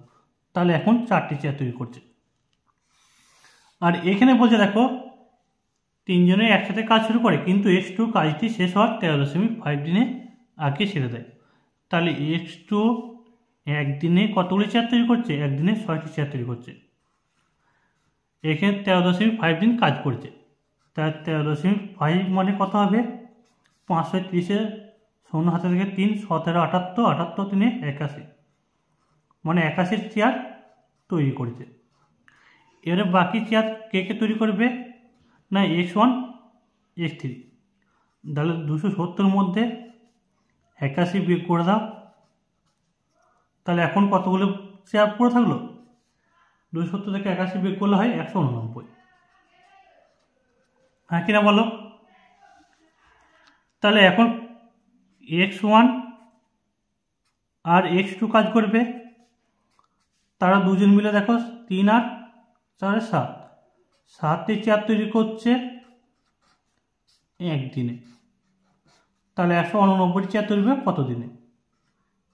তাহলে এখন 4টি চেয়ার তৈরি করছে। আর এখানে বলছে দেখো তিনজনে একসাথে কাজ শুরু করে, কিন্তু x2 কাজটি শেষ হওয়ার 13.5 দিনে আগে ছেড়ে দেয়। তাহলে x2 একদিনে কতগুলি চেয়ার তৈরি করছে? একদিনে 6টি চেয়ার তৈরি করছে। এখানে 13.5 দিন কাজ করছে, তার 13.5 মানে কত হবে 530-এর 0 হাতে থেকে 3, 17, 78, 78, 3, 81, মানে 81 চেয়ার তৈরি করেছে। এর বাকি চেয়ার কে কে তৈরি করবে না x1 x3। তাহলে 270 মধ্যে 81 বিয়োগ করে দাও। তাহলে এখন কতগুলো চেয়ার পড়ে থাকলো? 270 থেকে 81 বিয়োগ করলে হয় 189। হ্যাঁ কিনা বলো? তাহলে এখন x1 আর x2 কাজ করবে। তারা দুজন মিলে দেখো 3 আর 4 7, 7টি চেয়ার তৈরি করছে একদিনে। তাহলে 189টি চেয়ার তৈরি করবে কত দিনে?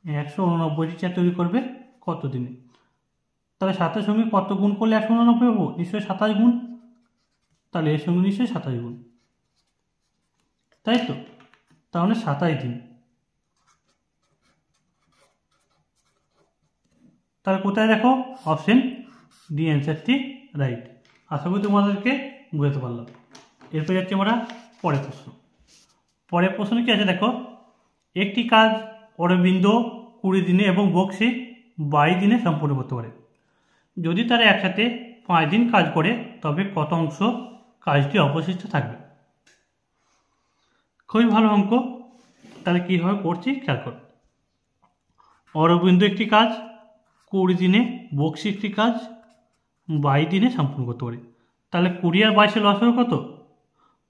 189টি চেয়ার তৈরি করবে কত দিনে? তাহলে 7-এর সঙ্গে কত গুণ করলে 189 হবো? নিশ্চয়ই 27 গুণ। তাহলে এর সঙ্গে নিশ্চয়ই 27 গুণ, তাই তো? তাহলে 27 দিন। তাহলে কোথায় দেখো? অপশন ডি অ্যান্সারটি রাইট। আশা করি তোমাদেরকে বুঝতে পারলাম। এরপর যাচ্ছি আমরা পরের প্রশ্ন। পরের প্রশ্ন কি আছে দেখো, একটি কাজ অরবিন্দ 20 দিনে এবং বক্সি 22 দিনে সম্পূর্ণ করতে পারে। যদি তারা একসাথে 5 দিন কাজ করে তবে কত অংশ কাজটি অবশিষ্ট থাকবে? খুবই ভালো অঙ্ক। তাহলে কীভাবে করছি খেয়াল করো। অরবিন্দ একটি কাজ 20 দিনে, বক্সি একটি কাজ 22 দিনে সম্পূর্ণ করতে পারে। তাহলে 20 আর 22 লসাগু কত?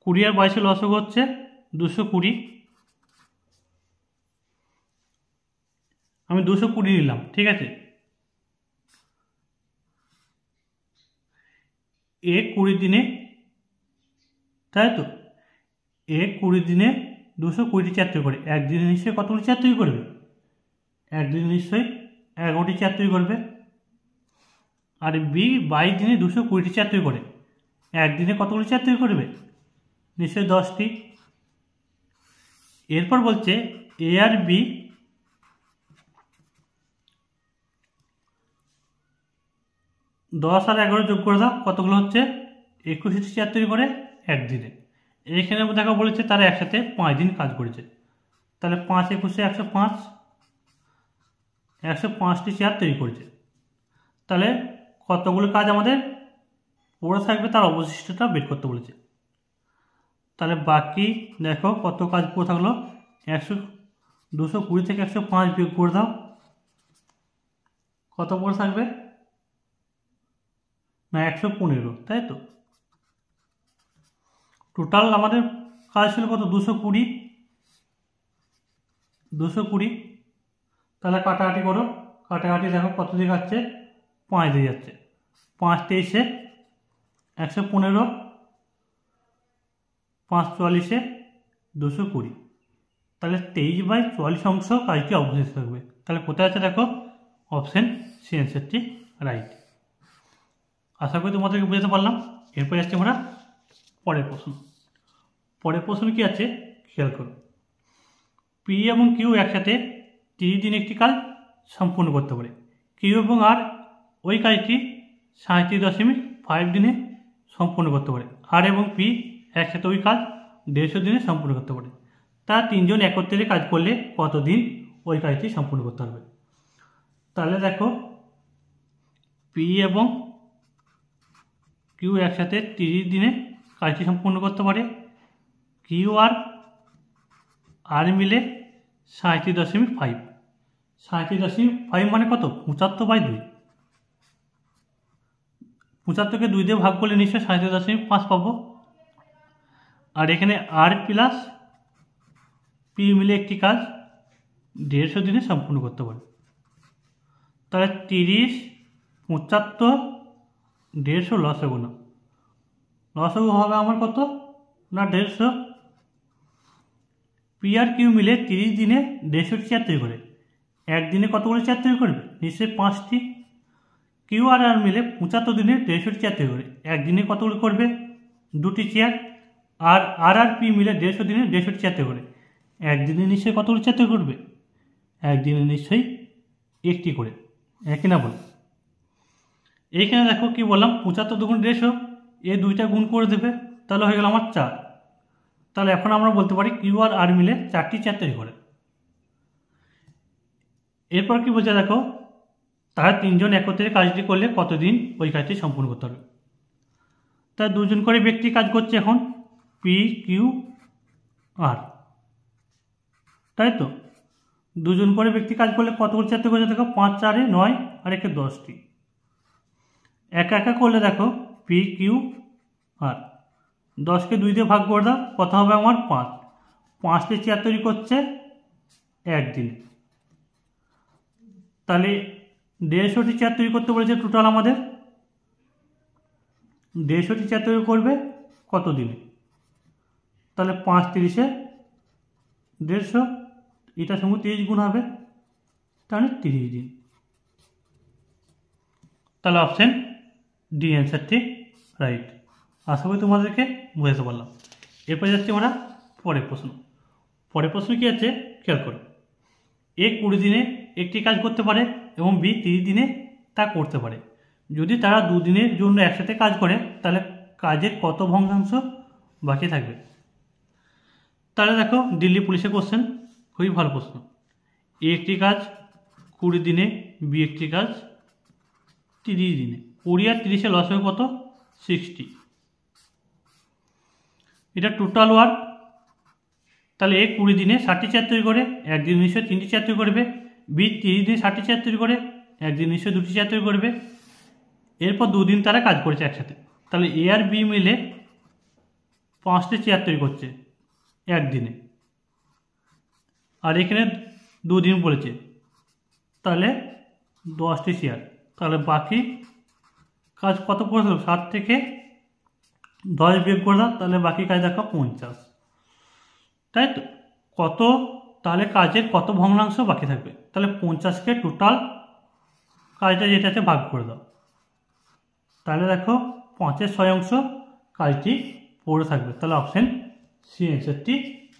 20 আর 22 লসাগু হচ্ছে 220। আমি 220 নিলাম, ঠিক আছে। এ 20 দিনে, তাই তো? এ 20 দিনে 220টি চেয়ার তৈরি করে। একদিনে নিশ্চয়ই কতগুলি চেয়ার তৈরি করবে? একদিনে নিশ্চয়ই 11টি চেয়ার তৈরি করবে। আর বি 22 দিনে 220টি চেয়ার তৈরি করে। একদিনে কতগুলি চেয়ার তৈরি করবে? নিশ্চয়ই 10টি। এরপর বলছে এ আর বি 10 আর 11 যোগ করে দাও, কতগুলো হচ্ছে? 21টি চেয়ার তৈরি করে একদিনে। এইখানে দেখো বলেছে তারা একসাথে 5 দিন কাজ করেছে। তাহলে 5 21 105, 105টি চেয়ার তৈরি করেছে। তাহলে কতগুলো কাজ আমাদের পড়ে থাকবে তার অবশিষ্টটা বের করতে বলেছে। তাহলে বাকি দেখো কত কাজ পড়ে থাকলো। 220 থেকে 105 বিয়োগ করে দাও, কত পড়ে থাকবে? না 115, তাই তো? টোটাল আমাদের কাজ ছিল কত? 220। তাহলে কাটাকাটি করো। কাটাকাটি দেখো কত দিয়ে যাচ্ছে? 5 দিয়ে যাচ্ছে। 5 23 115, 5 44 220। তাহলে 23/44 অংশ কাজটি অবশিষ্ট থাকবে। তাহলে কোথায় আছে দেখো? অপশন সি অ্যান্সারটি রাইট। আশা করি তোমাদেরকে বুঝতে পারলাম। এরপর যাচ্ছি আমরা পরের প্রশ্ন। পরের প্রশ্ন কি আছে খেয়াল করো। পি এবং কিউ একসাথে 30 দিনে একটি কাজ সম্পূর্ণ করতে পারে। কিউ এবং আর ওই কাজটি 37.5 দিনে সম্পূর্ণ করতে পারে। আর এবং পি একসাথে ওই কাজ 150 দিনে সম্পূর্ণ করতে পারে। তারা তিনজন একত্রে কাজ করলে কতদিন ওই কাজটি সম্পূর্ণ করতে পারবে? তাহলে দেখো পি এবং কিউ একসাথে 30 দিনে কাজটি সম্পূর্ণ করতে পারে। কিউ আর মিলে 37.5। 37.5 মানে কত? 75/2। 75কে 2 দিয়ে ভাগ করলে নিশ্চয়ই 37.5 পাবো। আর এখানে আর প্লাস পি মিলে একটি কাজ 150 দিনে সম্পূর্ণ করতে পারে। তাহলে 30, 75, 150 লসাগু না। লসাগু হবে আমার কত? না 150। পি আর কিউ মিলে 30 দিনে 150 চেয়ার তৈরি করে। একদিনে কতগুলো চেয়ার তৈরি করবে? নিশ্চয়ই 5টি। কিউ আর আর মিলে 75 দিনে 150 চেয়ার তৈরি করে। একদিনে কতগুলো করবে? 2টি চেয়ার। আর আর আর পি মিলে 150 দিনে 150 চেয়ার তৈরি করে। একদিনে নিশ্চয়ই কতগুলো চেয়ার তৈরি করবে? একদিনে নিশ্চয়ই 1টি করে। একই না বল? এইখানে দেখো কি বললাম, 75 2 150, এ 2টা গুণ করে দেবে, তাহলে হয়ে গেল আমার 4। তাহলে এখন আমরা বলতে পারি কিউ আর আর মিলে 4টি চেয়ার তৈরি করে। এরপর কি বলছে দেখো, তারা তিনজন একত্রে কাজটি করলে কতদিন ওই কাজটি সম্পূর্ণ করতে হবে? তা দুজন করে ব্যক্তি কাজ করছে এখন, পি কিউ আর, তাই তো? দুজন করে ব্যক্তি কাজ করলে কতগুলো চারটে করে দেখো, 5 4 9 আর 1 10টি। একা একা করলে দেখো পি কিউ আর, 10কে 2 দিয়ে ভাগ করে দাও, কত হবে আমার 5। 5টি চেয়ার তৈরি করছে একদিনে, তাহলে 150টি চেয়ার তৈরি করতে বলেছে টোটাল আমাদের। 150টি চেয়ার তৈরি করবে কত দিনে? তাহলে 5 30 150, এটার সঙ্গে 30 গুণ হবে, তাহলে 30 দিন। তাহলে অপশান ডি অ্যান্সারটি রাইট। আশা করি তোমাদেরকে বুঝাতে পারলাম। এরপর যাচ্ছি আমরা পরের প্রশ্ন। পরের প্রশ্ন কী আছে খেয়াল করো। এ 20 দিনে একটি কাজ করতে পারে এবং বি 30 দিনে তা করতে পারে। যদি তারা 2 দিনের জন্য একসাথে কাজ করে তাহলে কাজের কত ভগ্নাংশ বাকি থাকবে? তাহলে দেখো দিল্লি পুলিশের কোশ্চেন, খুবই ভালো প্রশ্ন। এ একটি কাজ 20 দিনে, বি একটি কাজ 30 দিনে। 20 আর 30 লস হবে কত? 60। এটা টোটাল ওয়ার্ক। তাহলে এ 20 দিনে 60টি চেয়ার তৈরি করে, একদিন নিশ্চয় 3টি চেয়ার তৈরি করবে। বি 30 দিনে 60টি চেয়ার তৈরি করে, একদিন নিশ্চয় 2টি চেয়ার তৈরি করবে। এরপর 2 দিন তারা কাজ করেছে একসাথে, তাহলে এ আর বি মিলে 5টি চেয়ার তৈরি করছে একদিনে, আর এখানে 2 দিন বলেছে, তাহলে 10টি চেয়ার। তাহলে বাকি কাজ কত করে দেবো? 60 থেকে 10 বিয়োগ করে দাও, তাহলে বাকি কাজ দেখো 50, তাই তো? কত, তাহলে কাজের কত ভগ্নাংশ বাকি থাকবে? তাহলে 50কে টোটাল কাজটা যেটাতে ভাগ করে দাও, তাহলে দেখো 5-এর 6 অংশ কাজটি পড়ে থাকবে। তাহলে অপশান সি অ্যান্সারটি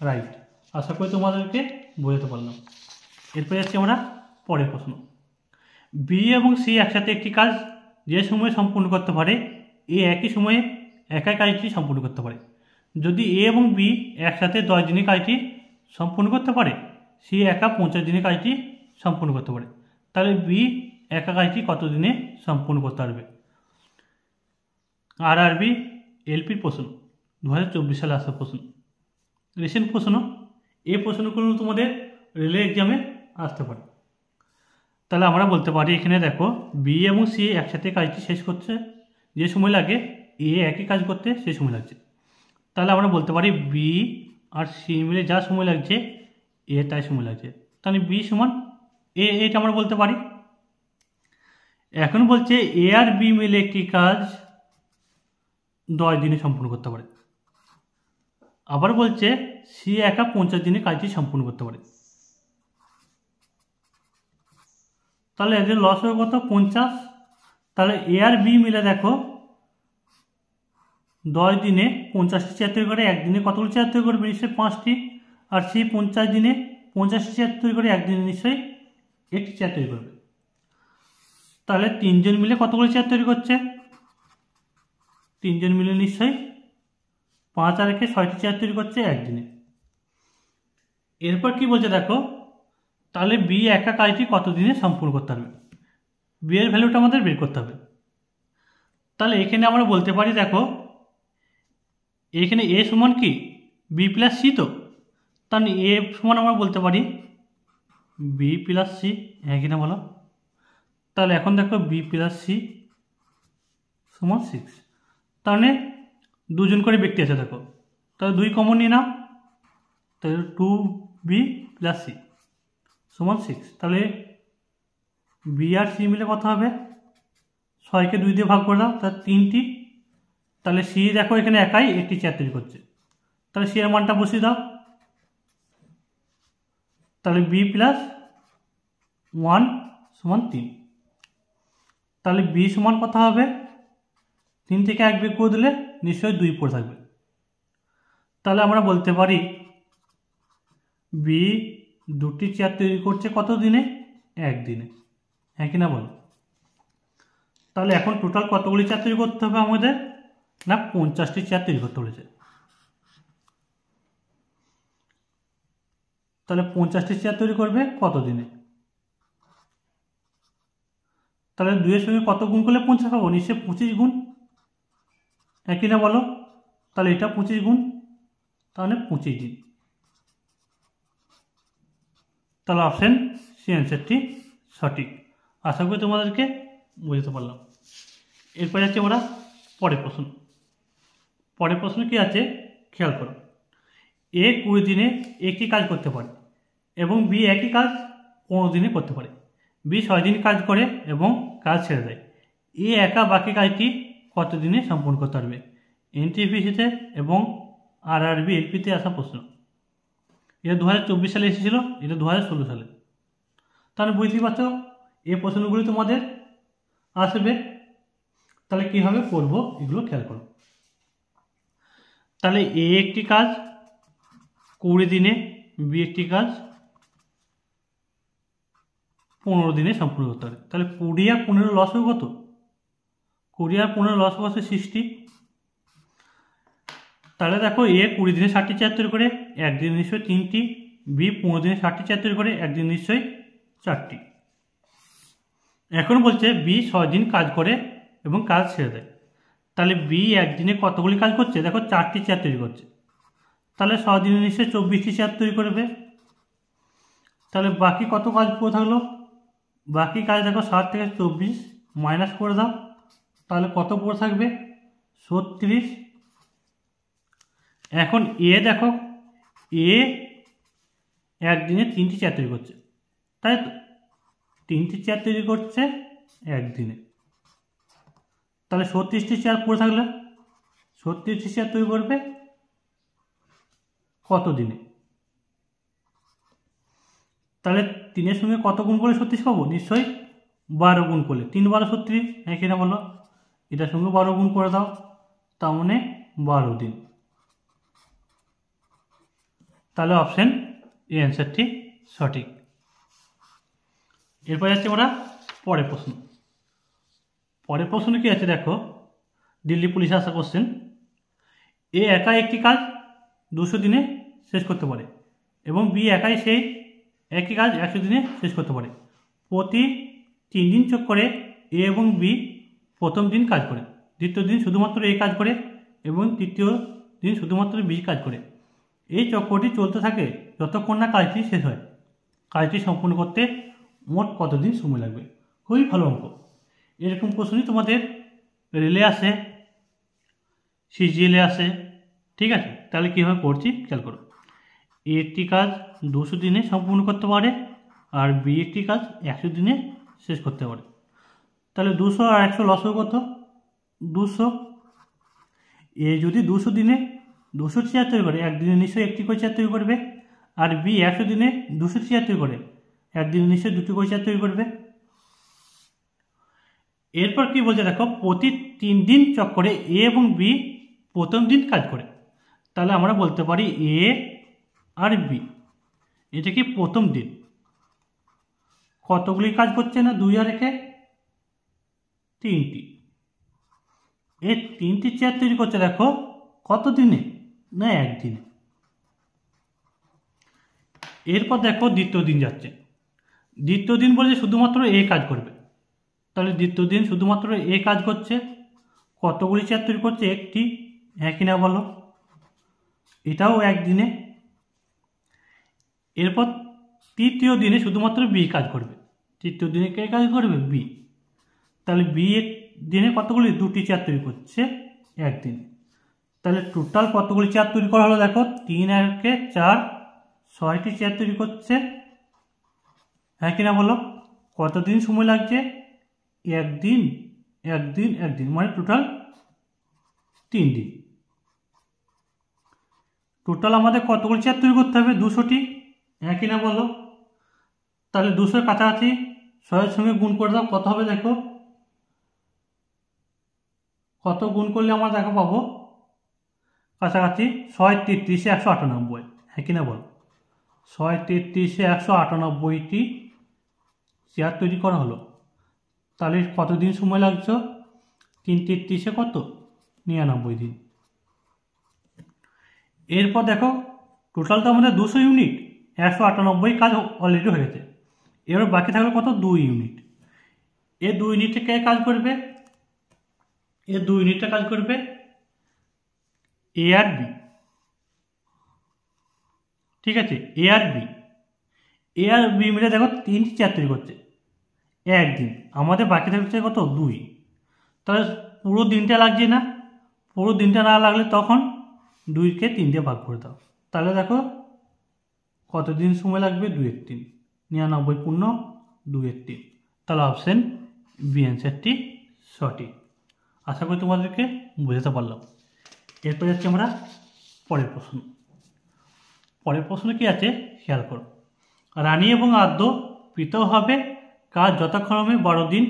রাইট। আশা করি তোমাদেরকে বোঝাতে পারলাম। এরপর যাচ্ছি আমরা পরের প্রশ্ন। বি এবং সি একসাথে একটি কাজ যে সময়ে সম্পূর্ণ করতে পারে, এ একই সময়ে একা কাজটি সম্পূর্ণ করতে পারে। যদি এ এবং বি একসাথে 10 দিনে কাজটি সম্পূর্ণ করতে পারে, সি একা 50 দিনে কাজটি সম্পূর্ণ করতে পারে। তাহলে বি একা কাজটি কত দিনে সম্পূর্ণ করতে পারবে? আরআরবি এলপির প্রশ্ন, 2024 সালে আসা প্রশ্ন, রিসেন্ট প্রশ্ন। এই প্রশ্নগুলো তোমাদের রেলের এক্সামে আসতে পারে। তাহলে আমরা বলতে পারি এখানে দেখো বি এবং সি একসাথে কাজটি শেষ করছে যে সময় লাগে, এ একই কাজ করতে সেই সময় লাগছে। তাহলে আমরা বলতে পারি বি আর সি মিলে যা সময় লাগছে এ তাই সময় লাগছে, তাহলে বি সমান এ, এটা আমরা বলতে পারি। এখন বলছে এ আর বি মিলে একটি কাজ 10 দিনে সম্পূর্ণ করতে পারে। আবার বলছে সি একা 50 দিনে কাজটি সম্পূর্ণ করতে পারে। তাহলে এদের লস হবে কত? 50। তাহলে এ আর বি মিলে দেখো 10 দিনে 50টি চেয়ার তৈরি করে, একদিনে কতগুলো চেয়ার তৈরি করবে? নিশ্চয়ই 5টি। আর সি 50 দিনে 50টি চেয়ার তৈরি করে, একদিনে নিশ্চয়ই 1টি চেয়ার তৈরি করবে। তাহলে 3 জন মিলে কতগুলো চেয়ার তৈরি করছে? 3 জন মিলে নিশ্চয়ই 5 আর 1 6টি চেয়ার তৈরি করছে একদিনে। এরপর কি বলছে দেখো, তাহলে বি একা কাজটি কত দিনে সম্পূর্ণ করতে পারবে? বি এর ভ্যালুটা আমাদের বের করতে হবে। তাহলে এখানে আমরা বলতে পারি দেখো এখানে এ সমান কি বি প্লাস সি, তো তাহলে এ সমান আমরা বলতে পারি বি প্লাস সি, হ্যাঁ কিনা বলো? তাহলে এখন দেখো বি প্লাস সি সমান 6। তাহলে 2 জন করে ব্যক্তি আছে দেখো, তাহলে 2 কমন নিয়ে নাও, তাহলে 2b প্লাস সি সমান 6। তাহলে বি আর সি মিলে কত হবে? 6কে 2 দিয়ে ভাগ করে দাও, তাহলে 3টি। তাহলে সি দেখো এখানে একাই 1টি চেয়ার তৈরি করছে, তাহলে সি এর মানটা বসিয়ে দাও। তাহলে বি প্লাস 1 সমান 3। তাহলে বি সমান কত হবে? 3 থেকে 1 বিয়োগ করে দিলে নিশ্চয়ই 2 পড়ে থাকবে। তাহলে আমরা বলতে পারি বি 2টি চেয়ার তৈরি করছে কত দিনে? 1 দিনে, হ্যাঁ কিনা বলো? তাহলে এখন টোটাল কতগুলি চেয়ার তৈরি করতে হবে আমাদের? না 50টি চেয়ার তৈরি করতে বলেছে। তাহলে 50টি চেয়ার তৈরি করবে কত দিনে? তাহলে 2 এর সঙ্গে কত গুণ করলে 50 পাবো? নিশ্চয়ই 25 গুণ। একই না বলো? তাহলে এটা 25 গুণ, তাহলে 25 দিন। তাহলে অপশান সি অ্যান্সারটি সঠিক। আশা করি তোমাদেরকে বুঝতে পারলাম। এরপর যাচ্ছে আমরা পরের প্রশ্ন। পরের প্রশ্ন কি আছে খেয়াল করো। এ 20 দিনে একটি কাজ করতে পারে এবং বি একই কাজ 15 দিনে করতে পারে। বি 6 দিন কাজ করে এবং কাজ ছেড়ে দেয়। এ একা বাকি কাজটি কত দিনে সম্পূর্ণ করতে পারবে? এনটিপিসিতে এবং আরআরবি এলপিতে আসা প্রশ্ন। এটা 2024 সালে এসেছিল, এটা 2016 সালে। তাহলে বুঝতেই পারছো এই প্রশ্নগুলি তোমাদের আসবে। তাহলে কীভাবে করবো এগুলো খেয়াল করো। তাহলে এ একটি কাজ 20 দিনে, বি একটি কাজ 15 দিনে সম্পূর্ণ করতে হবে। তাহলে 20 আর 15 লস হবে কত? 20 আর 15 লস হবে 60। তাহলে দেখো এ 20 দিনে 60টি চেয়ার তৈরি করে, একদিন নিশ্চয়ই 3টি। বি 15 দিনে 60টি চেয়ার তৈরি করে, একদিন নিশ্চয়ই 4টি। এখন বলছে বি 6 দিন কাজ করে এবং কাজ ছেড়ে দেয়। তাহলে বি একদিনে কতগুলি কাজ করছে? দেখো 4টি চেয়ার তৈরি করছে। তাহলে 6 দিনে নিশ্চয়ই 24টি চেয়ার তৈরি করবে। তাহলে বাকি কত কাজ পড়ে থাকলো? বাকি কাজ দেখো 7 থেকে 24 মাইনাস করে দাও, তাহলে কত পড়ে থাকবে? 36। এখন এ দেখো এ একদিনে 3টি চেয়ার তৈরি করছে, তাই তো? 3টি চেয়ার তৈরি করছে একদিনে। তাহলে 36টি চেয়ার পড়ে থাকলে 36টি চেয়ার তৈরি করবে কত দিনে? তাহলে 3-এর সঙ্গে কত গুণ করে 36 পাবো? নিশ্চয়ই 12 গুণ করলে। 3 12 36, হ্যাঁ কিনা বলো? এটার সঙ্গে 12 গুণ করে দাও, তার মানে 12 দিন। তাহলে অপশান এই অ্যান্সারটি সঠিক। এরপর যাচ্ছে আমরা পরের প্রশ্ন। পরের প্রশ্ন কি আছে দেখো, দিল্লি পুলিশে আসা কোশ্চেন। এ একা একটি কাজ 200 দিনে শেষ করতে পারে এবং বি একাই সেই একই কাজ 100 দিনে শেষ করতে পারে। প্রতি 3 দিন চোখ করে এ এবং বি প্রথম দিন কাজ করে, দ্বিতীয় দিন শুধুমাত্র এ কাজ করে এবং তৃতীয় দিন শুধুমাত্র বি কাজ করে। এই চক্রটি চলতে থাকে যতক্ষণ না কাজটি শেষ হয়। কাজটি সম্পূর্ণ করতে মোট কতদিন সময় লাগবে? খুবই ভালো অঙ্ক। এরকম প্রশ্নই তোমাদের রেলে আসে, সিজিএলে আসে, ঠিক আছে? তাহলে কীভাবে করছি খেয়াল করো। এ একটি কাজ 200 দিনে সম্পূর্ণ করতে পারে আর বি একটি কাজ 100 দিনে শেষ করতে পারে। তাহলে 200 আর 100 লস হবে কত? 200। এ যদি 200 দিনে 200 চেয়ার তৈরি করে, একদিনে নিশ্চয়ই একটি করে চেয়ার তৈরি করবে। আর বি 100 দিনে 200 চেয়ার তৈরি করে, একদিনে নিশ্চয়ই 2টি করে চেয়ার তৈরি করবে। এরপর কি বলছে দেখো, প্রতি 3 দিন চক্করে এ এবং বি প্রথম দিন কাজ করে। তাহলে আমরা বলতে পারি এ আর বি এটা কি প্রথম দিন কতগুলি কাজ করছে না? 2 আর 1 3টি। এই 3টি চেয়ার তৈরি করছে দেখো কত দিনে? না একদিনে। এরপর দেখো দ্বিতীয় দিন যাচ্ছে। দ্বিতীয় দিন বলছে শুধুমাত্র এ কাজ করবে। তাহলে দ্বিতীয় দিন শুধুমাত্র এ কাজ করছে, কতগুলি চেয়ার তৈরি করছে? একটি, হ্যাঁ কিনা বলো? এটাও একদিনে। এরপর তৃতীয় দিনে শুধুমাত্র বি কাজ করবে। তৃতীয় দিনে কে কাজ করবে? বি। তাহলে বি এক দিনে কতগুলি? 2টি চেয়ার তৈরি করছে একদিন। তাহলে টোটাল কতগুলি চেয়ার তৈরি করা হলো দেখো, 3 আর 1 4, 6টি চেয়ার তৈরি করছে, হ্যাঁ কিনা বলো? কতদিন সময় লাগছে? একদিন একদিন একদিন, মানে টোটাল 3 দিন। টোটাল আমাদের কতগুলি চেয়ার তৈরি করতে হবে? 200টি, হ্যাঁ কিনা বলো? তাহলে 200-এর কাছাকাছি 6-এর সঙ্গে গুণ করে দাও, কত হবে দেখো? কত গুণ করলে আমরা দেখো পাবো কাছাকাছি 6 33 198, হ্যাঁ কিনা বলো? 6 33 198টি চেয়ার তৈরি করা হলো। তাহলে কতদিন সময় লাগছে? 3 33 কত? 99 দিন। এরপর দেখো টোটাল তো আমাদের 200 ইউনিট, 198 কাজ অলরেডি হয়ে গেছে। এবার বাকি থাকলো কত? 2 ইউনিট। এ 2 ইউনিটে কে কাজ করবে? এ 2 ইউনিটটা কাজ করবে এ আর বি, ঠিক আছে, এ আর বি মিলে দেখো 3টি চেয়ার তৈরি করছে একদিন, আমাদের বাকি থাকছে কত 2, তাহলে পুরো দিনটা লাগছে না, পুরো দিনটা না লাগলে তখন 2কে 3 দিয়ে ভাগ করে দাও, তাহলে দেখো কত দিন সময় লাগবে 2 এর 3, 99 পূর্ণ 2 এর 3, তাহলে অপশন বি অ্যান্সারটি সঠিক। আশা করি তোমাদেরকে বোঝাতে পারলাম। এরপর যাচ্ছি আমরা পরের প্রশ্ন। পরের প্রশ্ন কি আছে খেয়াল করো। রানী এবং আদ্য পৃথকভাবে কাজ যথাক্রমে 12 দিন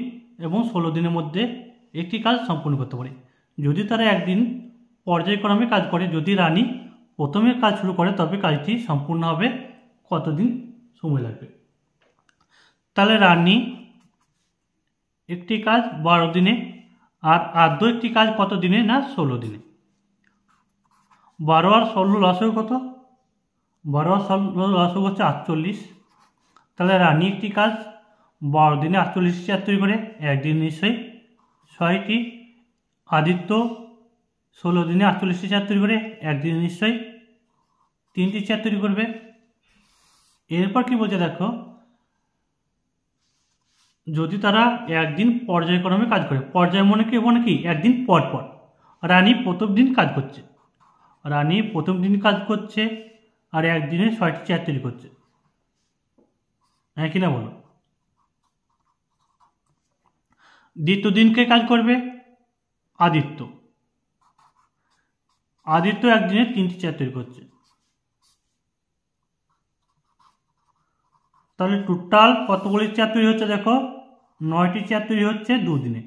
এবং 16 দিনের মধ্যে একটি কাজ সম্পূর্ণ করতে পারে যদি তারা একদিন পর্যায়ক্রমে কাজ করে। যদি রানী প্রথমে কাজ শুরু করে তবে কাজটি সম্পূর্ণ হবে কতদিন সময় লাগবে? তাহলে রানী একটি কাজ 12 দিনে আর আদ্য একটি কাজ কত দিনে না 16 দিনে। 12 আর 16 লসও কত? 12 আর 16 লসও হচ্ছে 48। তাহলে রানী একটি কাজ 12 দিনে 48 চেয়ার তৈরি করে একদিন নিশ্চয়ই 6টি। আদিত্য 16 দিনে 48 চেয়ার তৈরি করে একদিন নিশ্চয়ই 3টি চেয়ার তৈরি করবে। এরপর কি বলছে দেখো, যদি তারা একদিন পর্যায়ক্রমে কাজ করে, পর্যায় মনে কি একদিন পর পর। রানী প্রথম দিন কাজ করছে, রানী প্রথম দিন কাজ করছে আর একদিনে 6টি চেয়ার তৈরি করছে, হ্যাঁ কিনা বলো? দ্বিতীয় দিনকে কাজ করবে আদিত্য, আদিত্য একদিনে 3টি চেয়ার তৈরি করছে, তাহলে টোটাল কতগুলি চেয়ার তৈরি হচ্ছে দেখো 9টি চেয়ার তৈরি হচ্ছে 2 দিনে,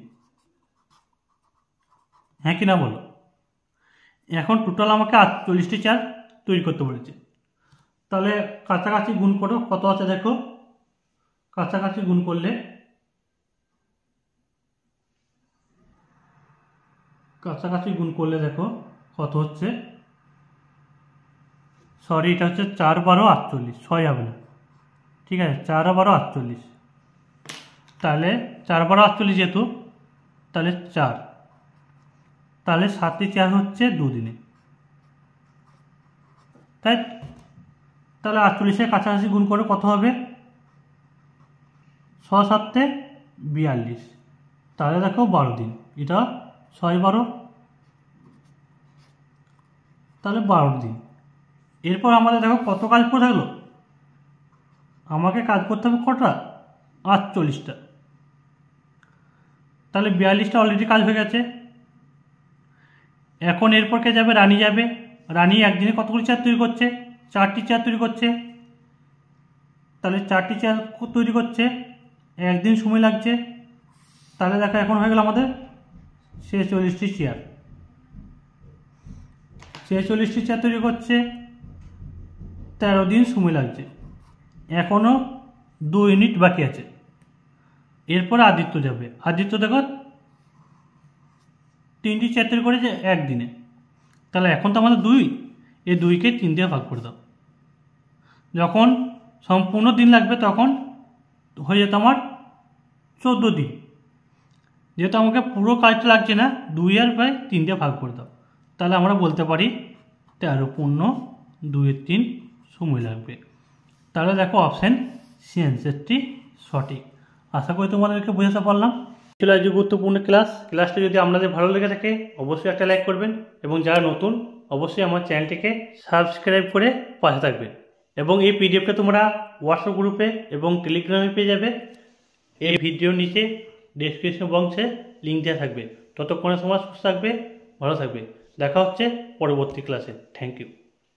হ্যাঁ কিনা বলো? এখন টোটাল আমাকে 48টি চেয়ার তৈরি করতে বলেছে, তাহলে কাছাকাছি গুণ করো কত আছে দেখো। কাছাকাছি গুণ করলে দেখো কত হচ্ছে, সরি এটা হচ্ছে 4 12 48, 6 হবে না, ঠিক আছে 4 12 48, তাহলে 4 12 48 যেহেতু তাহলে 4, তাহলে 7টি চেয়ার হচ্ছে 2 দিনে, তাই তাহলে 48-এর কাছাকাছি গুণ করে কত হবে 6 7 42, তাহলে দেখো 12 দিন, এটা 6 12 তাহলে 12 দিন। এরপর আমাদের দেখো কত কাজ করে থাকলো, আমাকে কাজ করতে হবে কটা 48টা, তাহলে 42টা অলরেডি কাজ হয়ে গেছে। এখন এরপর কে যাবে, রানী যাবে। রানী একদিনে কতগুলি চেয়ার তৈরি করছে 4টি চেয়ার তৈরি করছে, তাহলে 4টি চেয়ার তৈরি করছে একদিন সময় লাগছে, তাহলে দেখো এখন হয়ে গেল আমাদের 46টি চেয়ার, 46টি চেয়ার তৈরি করছে 13 দিন সময় লাগছে, এখনও 2 ইউনিট বাকি আছে। এরপরে আদিত্য যাবে, আদিত্য দেখো 3টি চেয়ার তৈরি করেছে একদিনে, তাহলে এখন তো আমাদের 2, এই 2কে 3 দিয়ে ভাগ করে দাও, যখন সম্পূর্ণ দিন লাগবে তখন হয়ে যেত আমার 14 দিন, যেহেতু আমাকে পুরো কাজটা লাগছে না 2 আর 3 দিয়ে ভাগ করে দাও, তাহলে আমরা বলতে পারি 13 পূর্ণ 2 এর 3 সময় লাগবে। তাহলে দেখো অপশান সি অ্যান্সারটি সঠিক। আশা করি তোমাদেরকে বোঝাতে পারলাম। ছিল আজ গুরুত্বপূর্ণ ক্লাসটি যদি আপনাদের ভালো লেগে থাকে অবশ্যই একটা লাইক করবেন এবং যারা নতুন অবশ্যই আমার চ্যানেলটিকে সাবস্ক্রাইব করে পাশে থাকবেন এবং এই পিডিএফটা তোমরা হোয়াটসঅ্যাপ গ্রুপে এবং টেলিগ্রামে পেয়ে যাবে। এই ভিডিওর নিচে ডেসক্রিপশন বক্সে লিঙ্ক দেওয়া থাকবে। ততক্ষণে সময় সুস্থ থাকবে, ভালো থাকবে। দেখা হচ্ছে পরবর্তী ক্লাসে। Thank you.